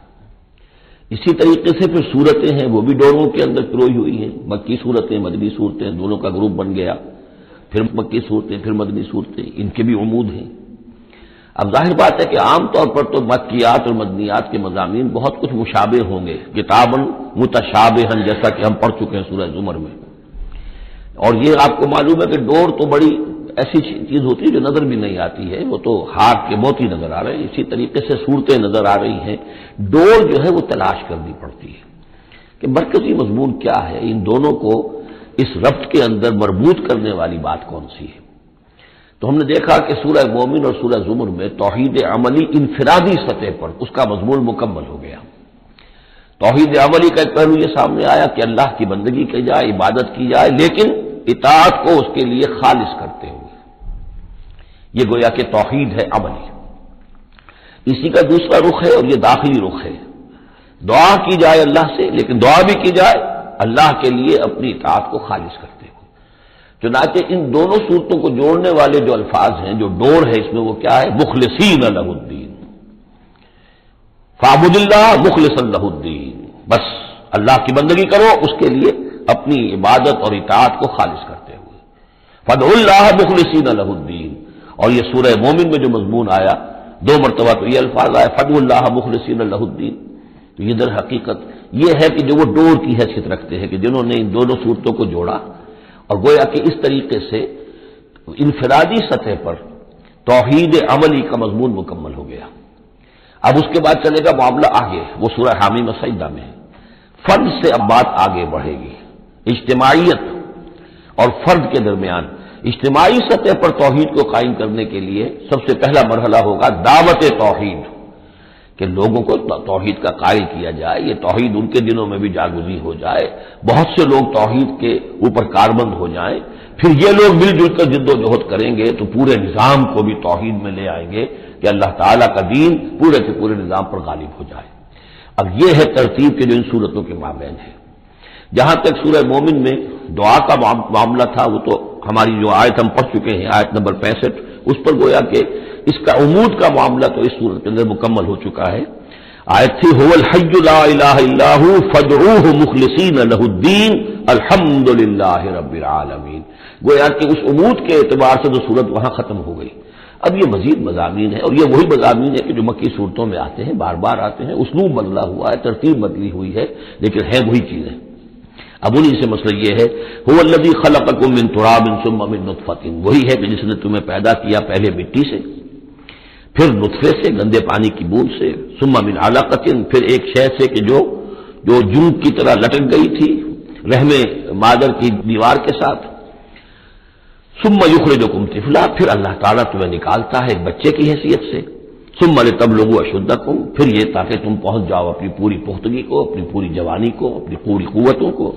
اسی طریقے سے پھر صورتیں ہیں وہ بھی ڈوروں کے اندر پروئی ہوئی ہیں، مکی صورتیں مدنی صورتیں، دونوں کا گروپ بن گیا، پھر مکی صورتیں پھر مدنی صورتیں، ان کے بھی عمود ہیں۔ اب ظاہر بات ہے کہ عام طور پر تو مکیات اور مدنیات کے مضامین بہت کچھ مشابہ ہوں گے، کتاباً متشابہاً، جیسا کہ ہم پڑھ چکے ہیں سورہ زمر میں، اور یہ آپ کو معلوم ہے کہ ڈور تو بڑی ایسی چیز ہوتی ہے جو نظر بھی نہیں آتی ہے، وہ تو ہاتھ کے موتی نظر آ رہے ہیں، اسی طریقے سے صورتیں نظر آ رہی ہیں، ڈور جو ہے وہ تلاش کرنی پڑتی ہے کہ مرکزی مضمون کیا ہے، ان دونوں کو اس ربط کے اندر مربوط کرنے والی بات کون سی ہے۔ تو ہم نے دیکھا کہ سورہ مومن اور سورہ زمر میں توحید عملی انفرادی سطح پر اس کا مضمون مکمل ہو گیا۔ توحید عملی کا ایک پہلو یہ سامنے آیا کہ اللہ کی بندگی کی جائے، عبادت کی جائے، لیکن اطاعت کو اس کے لیے خالص کرتے ہوئے، یہ گویا کہ توحید ہے عملی۔ اسی کا دوسرا رخ ہے اور یہ داخلی رخ ہے، دعا کی جائے اللہ سے، لیکن دعا بھی کی جائے اللہ کے لیے اپنی اطاعت کو خالص کرتے ہوئے۔ چنانچہ ان دونوں صورتوں کو جوڑنے والے جو الفاظ ہیں، جو ڈور ہے اس میں وہ کیا ہے، مخلصین لہ الدین، فاعبد اللہ مخلصا لہ الدین، بس اللہ کی بندگی کرو اس کے لیے اپنی عبادت اور اطاعت کو خالص کرتے ہوئے، فادعوا اللہ مخلصین لہ الدین۔ اور یہ سورہ مومن میں جو مضمون آیا 2 مرتبہ تو یہ الفاظ آئے فادعوا اللہ مخلصین لہ الدین، تو یہ در حقیقت یہ ہے کہ جو وہ ڈور کی حیثیت رکھتے ہیں کہ جنہوں نے ان دونوں صورتوں کو جوڑا، اور گویا کہ اس طریقے سے انفرادی سطح پر توحید عملی کا مضمون مکمل ہو گیا۔ اب اس کے بعد چلے گا معاملہ آگے، وہ سورہ حامیم السجدہ میں ہے، فرد سے اب بات آگے بڑھے گی، اجتماعیت اور فرد کے درمیان اجتماعی سطح پر توحید کو قائم کرنے کے لیے سب سے پہلا مرحلہ ہوگا دعوت توحید، کہ لوگوں کو توحید کا قائل کیا جائے، یہ توحید ان کے دلوں میں بھی جاگزی ہو جائے، بہت سے لوگ توحید کے اوپر کاربند ہو جائیں، پھر یہ لوگ مل جل کر جد و جہد کریں گے تو پورے نظام کو بھی توحید میں لے آئیں گے کہ اللہ تعالیٰ کا دین پورے کے پورے نظام پر غالب ہو جائے۔ اب یہ ہے ترتیب کے جو ان صورتوں کے مابین ہے۔ جہاں تک سورہ مومن میں دعا کا معاملہ تھا وہ تو ہماری جو آیت ہم پڑھ چکے ہیں، آیت نمبر 65، اس پر گویا کہ اس کا عمود کا معاملہ تو اس صورت کے اندر مکمل ہو چکا ہے۔ آیت تھی هو الحی لا الہ الا هو فادعوه مخلصین لہ الدین الحمد للہ رب العالمین، گویا کہ اس عمود کے اعتبار سے تو صورت وہاں ختم ہو گئی۔ اب یہ مزید مضامین ہے، اور یہ وہی مضامین ہے کہ جو مکی صورتوں میں آتے ہیں، بار بار آتے ہیں، اسلوب بدلا ہوا ہے، ترتیب بدلی ہوئی ہے، لیکن ہے وہی چیزیں۔ اب انہی سے مسئلہ یہ ہے هو الذی خلقکم من تراب ثم من نطفۃ، وہی ہے کہ جس نے تمہیں پیدا کیا پہلے مٹی سے، پھر نطفے سے، گندے پانی کی بوند سے، ثم من علقۃ، پھر ایک شے سے کہ جو جون کی طرح لٹک گئی تھی، رحم مادر کی دیوار کے ساتھ. ثم یخرجکم طفلا، پھر اللہ تعالیٰ تمہیں نکالتا ہے ایک بچے کی حیثیت سے. ثم لتبلغوا اشدکم، پھر یہ تاکہ تم پہنچ جاؤ اپنی پوری پختگی کو، اپنی پوری جوانی کو، اپنی پوری قوتوں کو.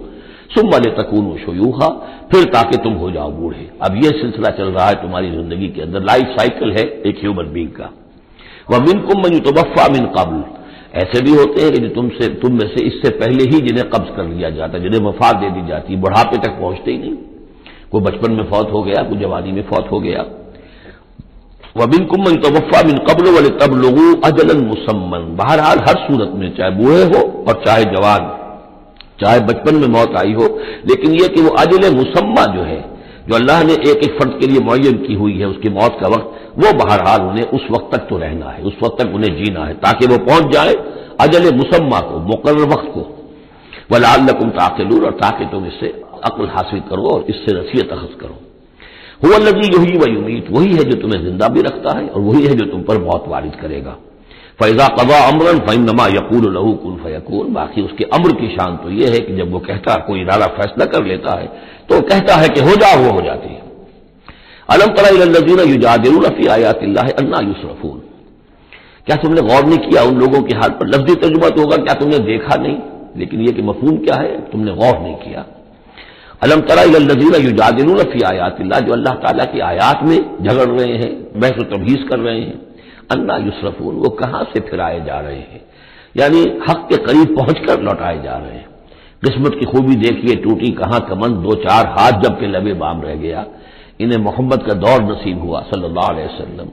ثم لتکونوا شیوخا، پھر تاکہ تم ہو جاؤ بوڑھے. اب یہ سلسلہ چل رہا ہے تمہاری زندگی کے اندر، لائف سائیکل ہے ایک ہیومن بینگ کا. ومنکم من یتوفی من قبل، ایسے بھی ہوتے ہیں کہ جو تم میں سے اس سے پہلے ہی جنہیں قبض کر لیا جاتا ہے، جنہیں وفات دے دی جاتی، بڑھاپے تک پہنچتے ہی نہیں. کوئی بچپن میں فوت ہو گیا، کوئی جوانی میں فوت ہو گیا. ومنکم من یتوفی من قبل ولتبلغوا اجلا مسمى، بہرحال ہر صورت میں چاہے بوڑھے ہو اور چاہے جوان، چاہے بچپن میں موت آئی ہو، لیکن یہ کہ وہ اجل مسمى جو ہے، جو اللہ نے ایک ایک فرد کے لیے معین کی ہوئی ہے اس کی موت کا وقت، وہ بہرحال انہیں اس وقت تک تو رہنا ہے، اس وقت تک انہیں جینا ہے تاکہ وہ پہنچ جائے اجل مسمى کو، مقرر وقت کو. وَلَعَلَّكُمْ تَعْقِلُونَ، اور تاکہ تم اس سے عقل حاصل کرو اور اس سے نصیحت اخذ کرو. هُوَ الَّذِي يُحْيِي وَيُمِيتُ، وہی ہے جو تمہیں زندہ بھی رکھتا ہے اور وہی ہے جو تم پر موت وارد کرے گا. فَإِذَا قَضَىٰ أَمْرًا فَإِنَّمَا يَقُولُ لَهُ كُن فَيَكُونُ، باقی اس کے امر کی شان تو یہ ہے کہ جب وہ کہتا ہے، کوئی ارادہ فیصلہ کر لیتا ہے تو وہ کہتا ہے کہ ہو جا، وہ ہو جاتی ہے. أَلَمْ تَرَ إِلَى الَّذِينَ يُجَادِلُونَ فِي آيَاتِ اللَّهِ أَنَّىٰ يُصْرَفُونَ، کیا تم نے غور نہیں کیا ان لوگوں کے حال پر؟ لفظی ترجمہ تو ہوگا کیا تم نے دیکھا نہیں، لیکن یہ کہ مفہوم کیا ہے، تم نے غور نہیں کیا. الم تر الی الذین یجادلون فی آیات اللہ، جو اللہ تعالیٰ کی آیات میں جھگڑ رہے ہیں، بحث و تبحیث کر رہے ہیں. انا یصرفون، وہ کہاں سے پھرائے جا رہے ہیں، یعنی حق کے قریب پہنچ کر لوٹائے جا رہے ہیں. قسمت کی خوبی دیکھیے، ٹوٹی کہاں کمند، دو چار ہاتھ جب کہ لبے بام رہ گیا. انہیں محمد کا دور نصیب ہوا صلی اللہ علیہ وسلم،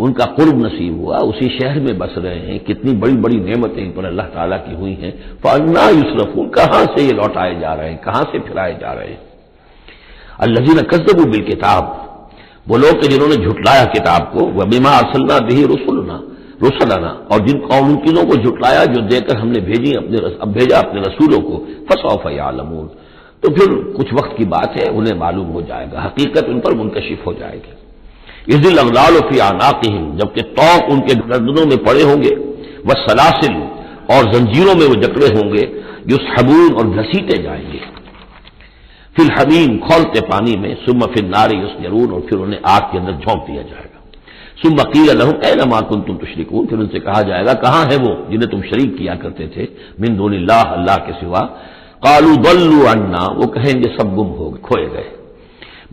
ان کا قرب نصیب ہوا، اسی شہر میں بس رہے ہیں، کتنی بڑی بڑی نعمتیں ان پر اللہ تعالیٰ کی ہوئی ہیں. فانا یصرفون، کہاں سے یہ لوٹائے جا رہے ہیں، کہاں سے پھرائے جا رہے ہیں. الذین کذبوا بالکتاب، وہ لوگ کہ جنہوں نے جھٹلایا کتاب کو، وبما ارسلنا بہ رسلنا، اور ان چیزوں کو جھٹلایا جو دے کر ہم نے بھیجا اپنے رسولوں کو. فسوف یعلمون، تو پھر کچھ وقت کی بات ہے، انہیں معلوم ہو جائے گا، حقیقت ان پر منکشف ہو جائے گی. اذ الاغلال فی اعناقہم، جبکہ طوق ان کے گردنوں میں پڑے ہوں گے، والسلاسل، اور زنجیروں میں وہ جکڑے ہوں گے، یسحبون، اور گھسیٹے جائیں گے. فی الحمیم، کھولتے پانی میں، ثم فی النار یسجرون، اور پھر انہیں آگ کے اندر جھونک دیا جائے گا. ثم قیل لہم این ما کنتم تشرکون، پھر ان سے کہا جائے گا کہاں ہے وہ جنہیں تم شریک کیا کرتے تھے، من دون اللہ، اللہ کے سوا. قالوا ضلوا عنا، وہ کہیں گے سب گم ہو گئے، کھوئے گئے.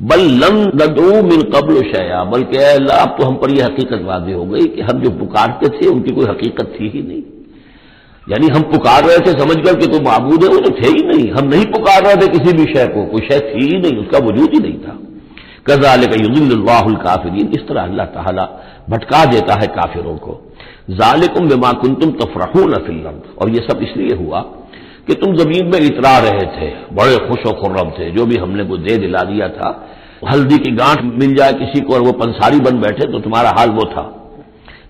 بل لم ندعو من قبل شیئا، بلکہ اے اللہ اب تو ہم پر یہ حقیقت واضح ہو گئی کہ ہم جو پکارتے تھے ان کی کوئی حقیقت تھی ہی نہیں. یعنی ہم پکار رہے تھے سمجھ کر کہ تو معبود ہے، وہ تو تھے ہی نہیں. ہم نہیں پکار رہے تھے کسی بھی شے کو، کوئی شے تھی ہی نہیں، اس کا وجود ہی نہیں تھا. کذالک یضل اللہ الکافرین، اس طرح اللہ تعالیٰ بھٹکا دیتا ہے کافروں کو. ذالکم بما کنتم تفرحون فی الارض، اور یہ سب اس لیے ہوا کہ تم زمین میں اترا رہے تھے، بڑے خوش و خرم تھے، جو بھی ہم نے کو دے دلا دیا تھا. ہلدی کی گانٹھ مل جائے کسی کو اور وہ پنساری بن بیٹھے تو تمہارا حال وہ تھا.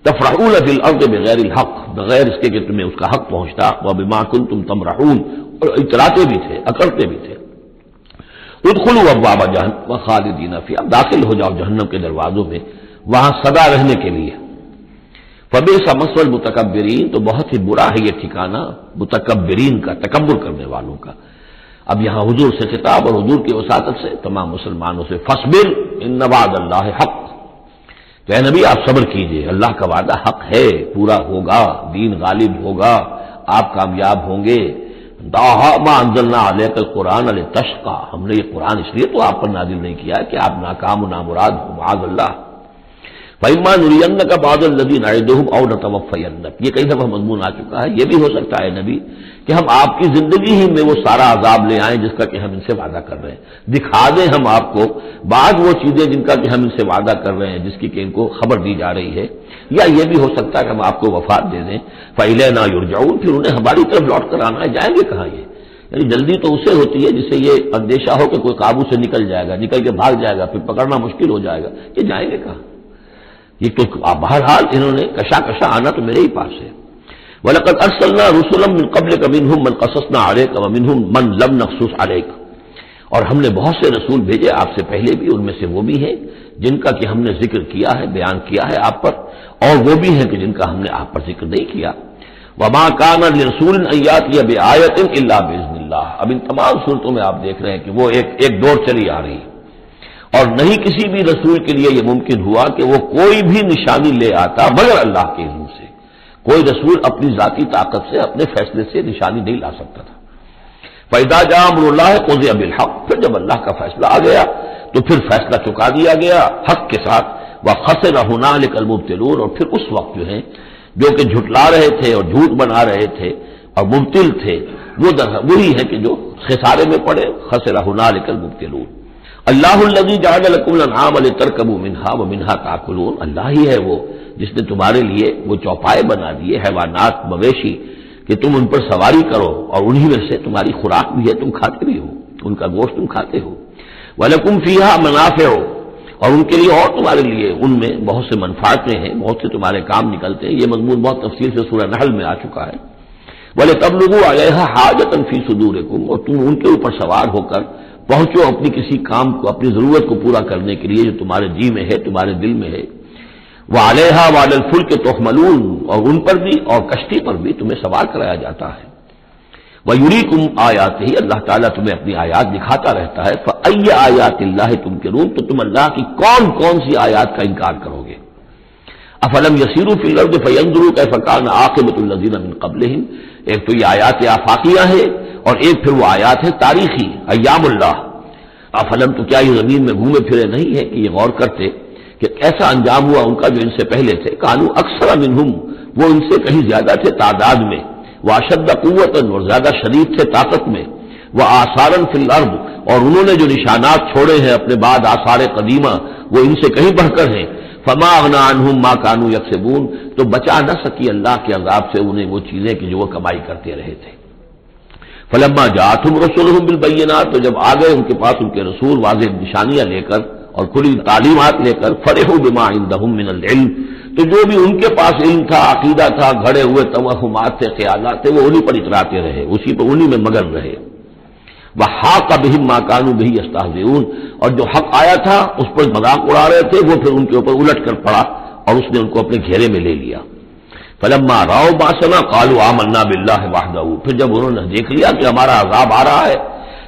تفرحون فی الارض بغیر الحق، بغیر اس کے کہ تمہیں اس کا حق پہنچتا. وبما کنتم تمرحون، اور اتراتے بھی تھے، اکڑتے بھی تھے. ادخلوا ابواب جہنم خالدین فیہا، داخل ہو جاؤ جہنم کے دروازوں میں، وہاں سدا رہنے کے لیے. فبئس مثوى المتکبرین، تو بہت ہی برا ہے یہ ٹھکانہ متکبرین کا، تکبر کرنے والوں کا. اب یہاں حضور سے خطاب اور حضور کی وساطت سے تمام مسلمانوں سے، فاصبر ان وعد اللہ حق، کہ اے نبی آپ صبر کیجئے، اللہ کا وعدہ حق ہے، پورا ہوگا، دین غالب ہوگا، آپ کامیاب ہوں گے. داہا ما انزلنا علیک القرآن لتشقى، ہم نے یہ قرآن اس لیے تو آپ پر نازل نہیں کیا کہ آپ ناکام و نامراد ہو، معاذ اللہ. فَإِمَّا نُرِيَنَّكَ بَعْضَ الَّذِي نَعِدُهُمْ أَوْ نَتَوَفَّيَنَّكَ، یہ کئی دفعہ مضمون آ چکا ہے. یہ بھی ہو سکتا ہے نبی کہ ہم آپ کی زندگی ہی میں وہ سارا عذاب لے آئیں جس کا کہ ہم ان سے وعدہ کر رہے ہیں، دکھا دیں ہم آپ کو بعض وہ چیزیں جن کا کہ ہم ان سے وعدہ کر رہے ہیں، جس کی کہ ان کو خبر دی جا رہی ہے. یا یہ بھی ہو سکتا ہے کہ ہم آپ کو وفات دے دیں. فَإِلَيْنَا يُرْجَعُونَ، پھر انہیں ہماری طرف لوٹ کر آنا ہے. جائیں گے کہاں یہ؟ یعنی جلدی تو اسے ہوتی ہے جسے یہ اندیشہ ہو کہ کوئی قابو سے نکل جائے گا، نکل کے بھاگ جائے گا، پھر پکڑنا مشکل ہو جائے گا. یہ جائیں گے کہاں؟ یہ تو بہرحال انہوں نے کشا آنا تو میرے ہی پاس ہے. وَلَقَدْ أَرْسَلْنَا رُسُلًا مِّن قَبْلِكَ مِنْهُم مَّن قَصَصْنَا عَلَيْكَ وَمِنْهُم مَّن لَّمْ نَقْصُصْ عَلَيْكَ، اور ہم نے بہت سے رسول بھیجے آپ سے پہلے بھی، ان میں سے وہ بھی ہیں جن کا کہ ہم نے ذکر کیا ہے، بیان کیا ہے آپ پر، اور وہ بھی ہیں کہ جن کا ہم نے آپ پر ذکر نہیں کیا. وما کان لرسول ان یاتی بآیۃ الا باذن اللہ. اب ان تمام صورتوں میں آپ دیکھ رہے ہیں کہ وہ ایک دور چلی آ رہی ہے، اور نہیں کسی بھی رسول کے لیے یہ ممکن ہوا کہ وہ کوئی بھی نشانی لے آتا مگر اللہ کے اذن سے. کوئی رسول اپنی ذاتی طاقت سے، اپنے فیصلے سے نشانی نہیں لا سکتا تھا. فَإِذَا جَاءَ أَمْرُ اللَّهِ قُضِيَ بِالْحَقِّ، پھر جب اللہ کا فیصلہ آ گیا تو پھر فیصلہ چکا دیا گیا حق کے ساتھ. وَخَسِرَ هُنَالِكَ الْمُبْطِلُونَ، اور پھر اس وقت جو کہ جھٹلا رہے تھے اور جھوٹ بنا رہے تھے اور مبتل تھے، وہ وہی ہے کہ جو خسارے میں پڑے. خسر هنالك المبتلون. اللہ الذی جعل لكم الانعام لتركبوا منها ومنها تاكلون، اللہ ہی ہے وہ جس نے تمہارے لیے وہ چوپائے بنا دیے، حیوانات مویشی، کہ تم ان پر سواری کرو اور انہی میں سے تمہاری خوراک بھی ہے، تم کھاتے بھی ہو، ان کا گوشت تم کھاتے ہو. وَلَكُمْ فِيهَا مَنَافِعُ، اور ان کے لیے اور تمہارے لیے ان میں بہت سے منفعتیں ہیں، بہت سے تمہارے کام نکلتے ہیں. یہ مضمون بہت تفصیل سے سورہ نحل میں آ چکا ہے. وَلِتَبْلُغُوا عَلَيْهَا حَاجَةً فِي صُدُورِكُمْ، اور تم ان کے اوپر سوار ہو کر پہنچو اپنی کسی کام کو، اپنی ضرورت کو پورا کرنے کے لیے جو تمہارے جی میں ہے، تمہارے دل میں ہے. وَعَلَيْهَا وَعَلَى الْفُلْكِ تُحْمَلُونَ، اور ان پر بھی اور کشتی پر بھی تمہیں سوار کرایا جاتا ہے. وَيُرِيكُمْ آيَاتِهِ، اللہ تعالیٰ تمہیں اپنی آیات دکھاتا رہتا ہے. فَأَيَّ آيَاتِ اللَّهِ تُنكِرُونَ، تو تم اللہ کی کون کون سی آیات کا انکار کرو گے. افلم يسيروا في الارض فينظروا كيف كان عاقبة الذين من قبلهم، ایک تو یہ آیات آفاقیہ ہے اور ایک پھر وہ آیات ہے تاریخی ایام اللہ. افلم، تو کیا یہ زمین میں گھومے پھرے نہیں ہے کہ یہ غور کرتے کہ ایسا انجام ہوا ان کا جو ان سے پہلے تھے. كانوا اکثر منهم، وہ ان سے کہیں زیادہ تھے تعداد میں. واشد قوتا، اور زیادہ شدید تھے طاقت میں. وآثارا فی الارض، اور انہوں نے جو نشانات چھوڑے ہیں اپنے بعد آثار قدیمہ وہ ان سے کہیں بڑھ کر ہیں. فما اغنى عنهم ما كانوا يكسبون، تو بچا نہ سکی اللہ کے عذاب سے انہیں وہ چیزیں کہ جو وہ کمائی کرتے رہے تھے. فلما جاءتهم رسلهم بالبينات، تو جب آ گئے ان کے پاس ان کے رسول واضح نشانیاں لے کر اور کھلی تعلیمات لے کر، فرحوا بما عندهم من العلم، تو جو بھی ان کے پاس علم تھا، عقیدہ تھا، گھڑے ہوئے توہمات تھے، خیالات تھے، وہ انہی پر اتراتے رہے، اسی پر انہی میں مگن رہے. وحاق بهم ما كانوا به يستهزئون، اور جو حق آیا تھا اس پر مذاق اڑا رہے تھے وہ پھر ان کے اوپر الٹ کر پڑا اور اس نے ان کو اپنے گھیرے میں لے لیا. فلما راوا باسنا قالوا آمنا بالله وحده، پھر جب انہوں نے دیکھ لیا کہ ہمارا عذاب آ رہا ہے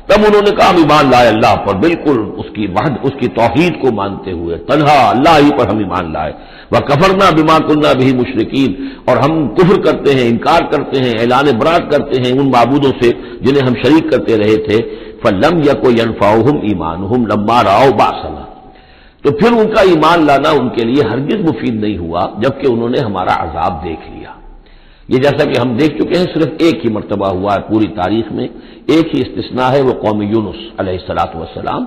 تب انہوں نے کہا ہم ایمان لائے اللہ پر، بالکل اس کی وحد، اس کی توحید کو مانتے ہوئے، تنہا اللہ ہی پر ہم ایمان لائے. وکفرنا بما كنا به مشرکین، اور ہم کفر کرتے ہیں، انکار کرتے ہیں، اعلان برات کرتے ہیں ان معبودوں سے جنہیں ہم شریک کرتے رہے تھے. فلم يكن ينفعهم ایمانهم لما راوا باسنا، تو پھر ان کا ایمان لانا ان کے لیے ہرگز مفید نہیں ہوا جبکہ انہوں نے ہمارا عذاب دیکھ لیا. یہ جیسا کہ ہم دیکھ چکے ہیں صرف ایک ہی مرتبہ ہوا ہے پوری تاریخ میں، ایک ہی استثناء ہے، وہ قوم یونس علیہ الصلوۃ والسلام.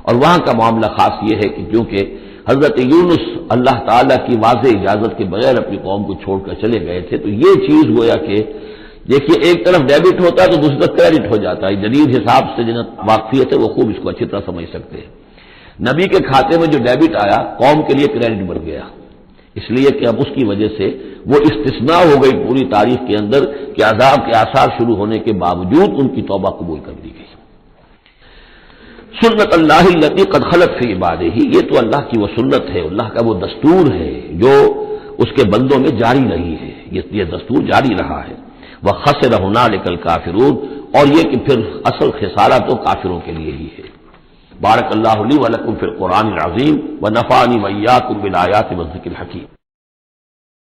اور وہاں کا معاملہ خاص یہ ہے کہ کیونکہ حضرت یونس اللہ تعالیٰ کی واضح اجازت کے بغیر اپنی قوم کو چھوڑ کر چلے گئے تھے، تو یہ چیز گویا کہ دیکھیے ایک طرف ڈیبٹ ہوتا ہے تو دوسری طرف کریڈٹ ہو جاتا ہے. جدید حساب سے جنہیں واقفیت ہے وہ خوب اس کو اچھی طرح سمجھ سکتے ہیں. نبی کے کھاتے میں جو ڈیبٹ آیا قوم کے لیے کریڈٹ بن گیا، اس لیے کہ اب اس کی وجہ سے وہ استثناء ہو گئی پوری تاریخ کے اندر کہ عذاب کے آثار شروع ہونے کے باوجود ان کی توبہ قبول کر دی گئی. سنت اللہ التی قد خلت فی عبادہ، یہ تو اللہ کی وہ سنت ہے، اللہ کا وہ دستور ہے جو اس کے بندوں میں جاری رہی ہے، یہ دستور جاری رہا ہے. وخسر هنالک الکافرون، اور یہ کہ پھر اصل خسارہ تو کافروں کے لیے ہی ہے. بارک اللہ لی ولکم فی القرآن العظیم ونفعنی وإیاکم بالآیات والذکر الحکیم.